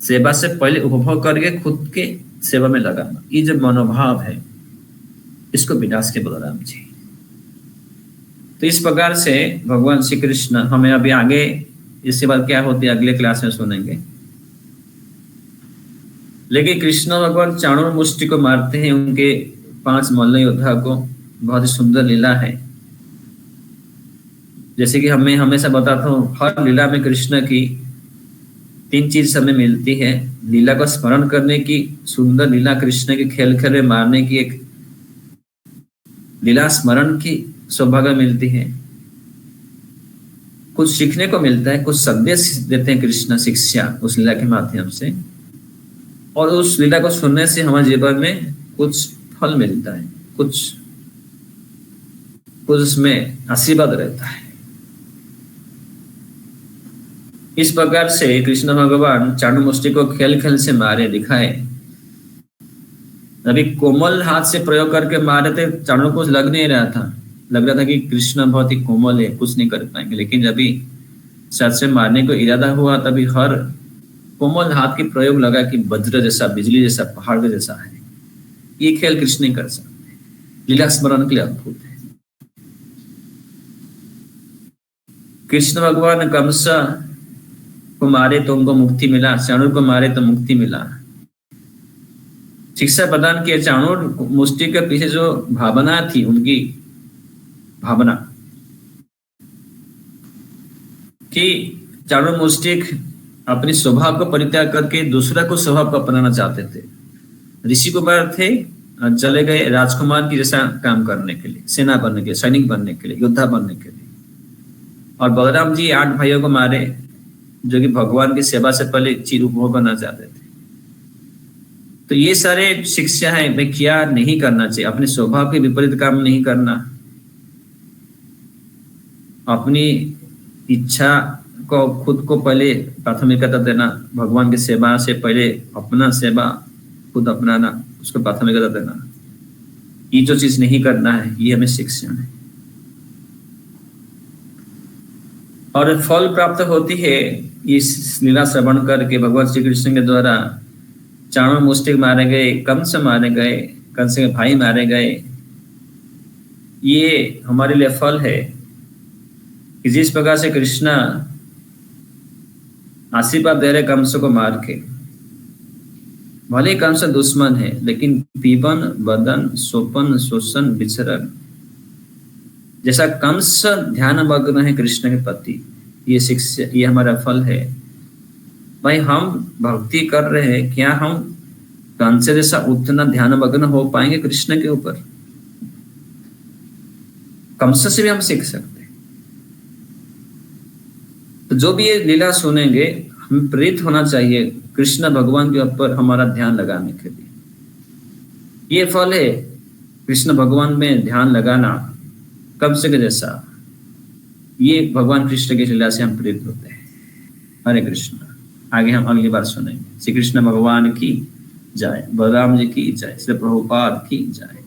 सेवा से पहले उपभोग करके खुद के सेवा में लगाना, ये जो मनोभाव है, इसको विनाश के बलराम जी। तो इस प्रकार से भगवान श्री कृष्ण, हमें अभी आगे इसके बाद क्या होती है अगले क्लास में सुनेंगे। लेकिन कृष्ण भगवान चाणूर मुष्टि को मारते हैं, उनके 5 मल्ल योद्धा को। बहुत ही सुंदर लीला है। जैसे कि हमें हमेशा बताता हूँ, हर लीला में कृष्ण की 3 चीज हमें मिलती है। लीला को स्मरण करने की सुंदर लीला, कृष्ण के खेल खेल में मारने की एक लीला स्मरण की सौभाग्य मिलती है। कुछ सीखने को मिलता है, कुछ संदेश देते हैं कृष्ण, शिक्षा उस लीला के माध्यम से। और उस लीला को सुनने से हमारे जीवन में कुछ फल मिलता है, कुछ उसमें आशीर्वाद रहता है। इस प्रकार से कृष्ण भगवान चाणूर मुष्टि को खेल खेल से मारे, दिखाए। अभी कोमल हाथ से प्रयोग करके मारे थे, चाणूर को लग नहीं रहा था, लग रहा था कि कृष्ण बहुत ही कोमल है, कुछ नहीं कर पाएंगे। लेकिन जब भी सर से मारने को इरादा हुआ, तभी हर कोमल हाथ की प्रयोग लगा कि वज्र जैसा, बिजली जैसा, पहाड़ जैसा है। ये खेल कृष्ण नहीं कर सकते, लीला स्मरण के लिए अद्भुत है। कृष्ण भगवान कंस को मारे तो उनको मुक्ति मिला, चाणूर को मारे तो मुक्ति मिला। शिक्षा प्रदान किया। चाणूर मुष्टि के पीछे जो भावना थी, उनकी भावना कि चाणूर मुष्टिक अपने स्वभाव को परित्याग करके दूसरा को स्वभाव को अपनाना चाहते थे। ऋषि कुमार थे, चले गए राजकुमार की जैसा काम करने के लिए, सेना बनने के लिए, सैनिक बनने के लिए, योद्धा बनने के लिए। और बलराम जी 8 भाइयों को मारे, जो कि भगवान की सेवा से पहले चीर उपभोग करना चाहते थे। तो ये सारे शिक्षा है, भाई क्या नहीं करना चाहिए, अपने स्वभाव के विपरीत काम नहीं करना, अपनी इच्छा को खुद को पहले प्राथमिकता देना, भगवान की सेवा से पहले अपना सेवा खुद अपनाना, उसको प्राथमिकता देना। ये जो चीज नहीं करना है, ये हमें शिक्षा है। और फल प्राप्त होती है इस लीला श्रवण करके। भगवान श्री कृष्ण के द्वारा चाणूर मुष्टिक मारे गए, कंस मारे गए, कंस के भाई मारे गए। ये हमारे लिए फल है कि जिस प्रकार से कृष्ण आशीर्वाद दे रहे कंस को मार के। भले कंस दुश्मन है, लेकिन पीवन, वदन, सोपन, शोषण, विचरण, जैसा कंस ध्यान मग्न है कृष्ण के प्रति, ये शिक्षा, ये हमारा फल है। भाई हम भक्ति कर रहे हैं, क्या हम कंस जैसा उतना ध्यान मग्न हो पाएंगे कृष्ण के ऊपर? कंस से भी हम सीख सकते हैं। तो जो भी ये लीला सुनेंगे, हमें प्रेरित होना चाहिए कृष्ण भगवान के ऊपर हमारा ध्यान लगाने के लिए। ये फल है कृष्ण भगवान में ध्यान लगाना, कंस के जैसा। ये भगवान कृष्ण की लीला से हम प्रेरित होते हैं। हरे कृष्ण। आगे हम अगली बार सुनेंगे। श्री कृष्ण भगवान की जय, बलराम जी की जय, श्री प्रभुपाद की जय।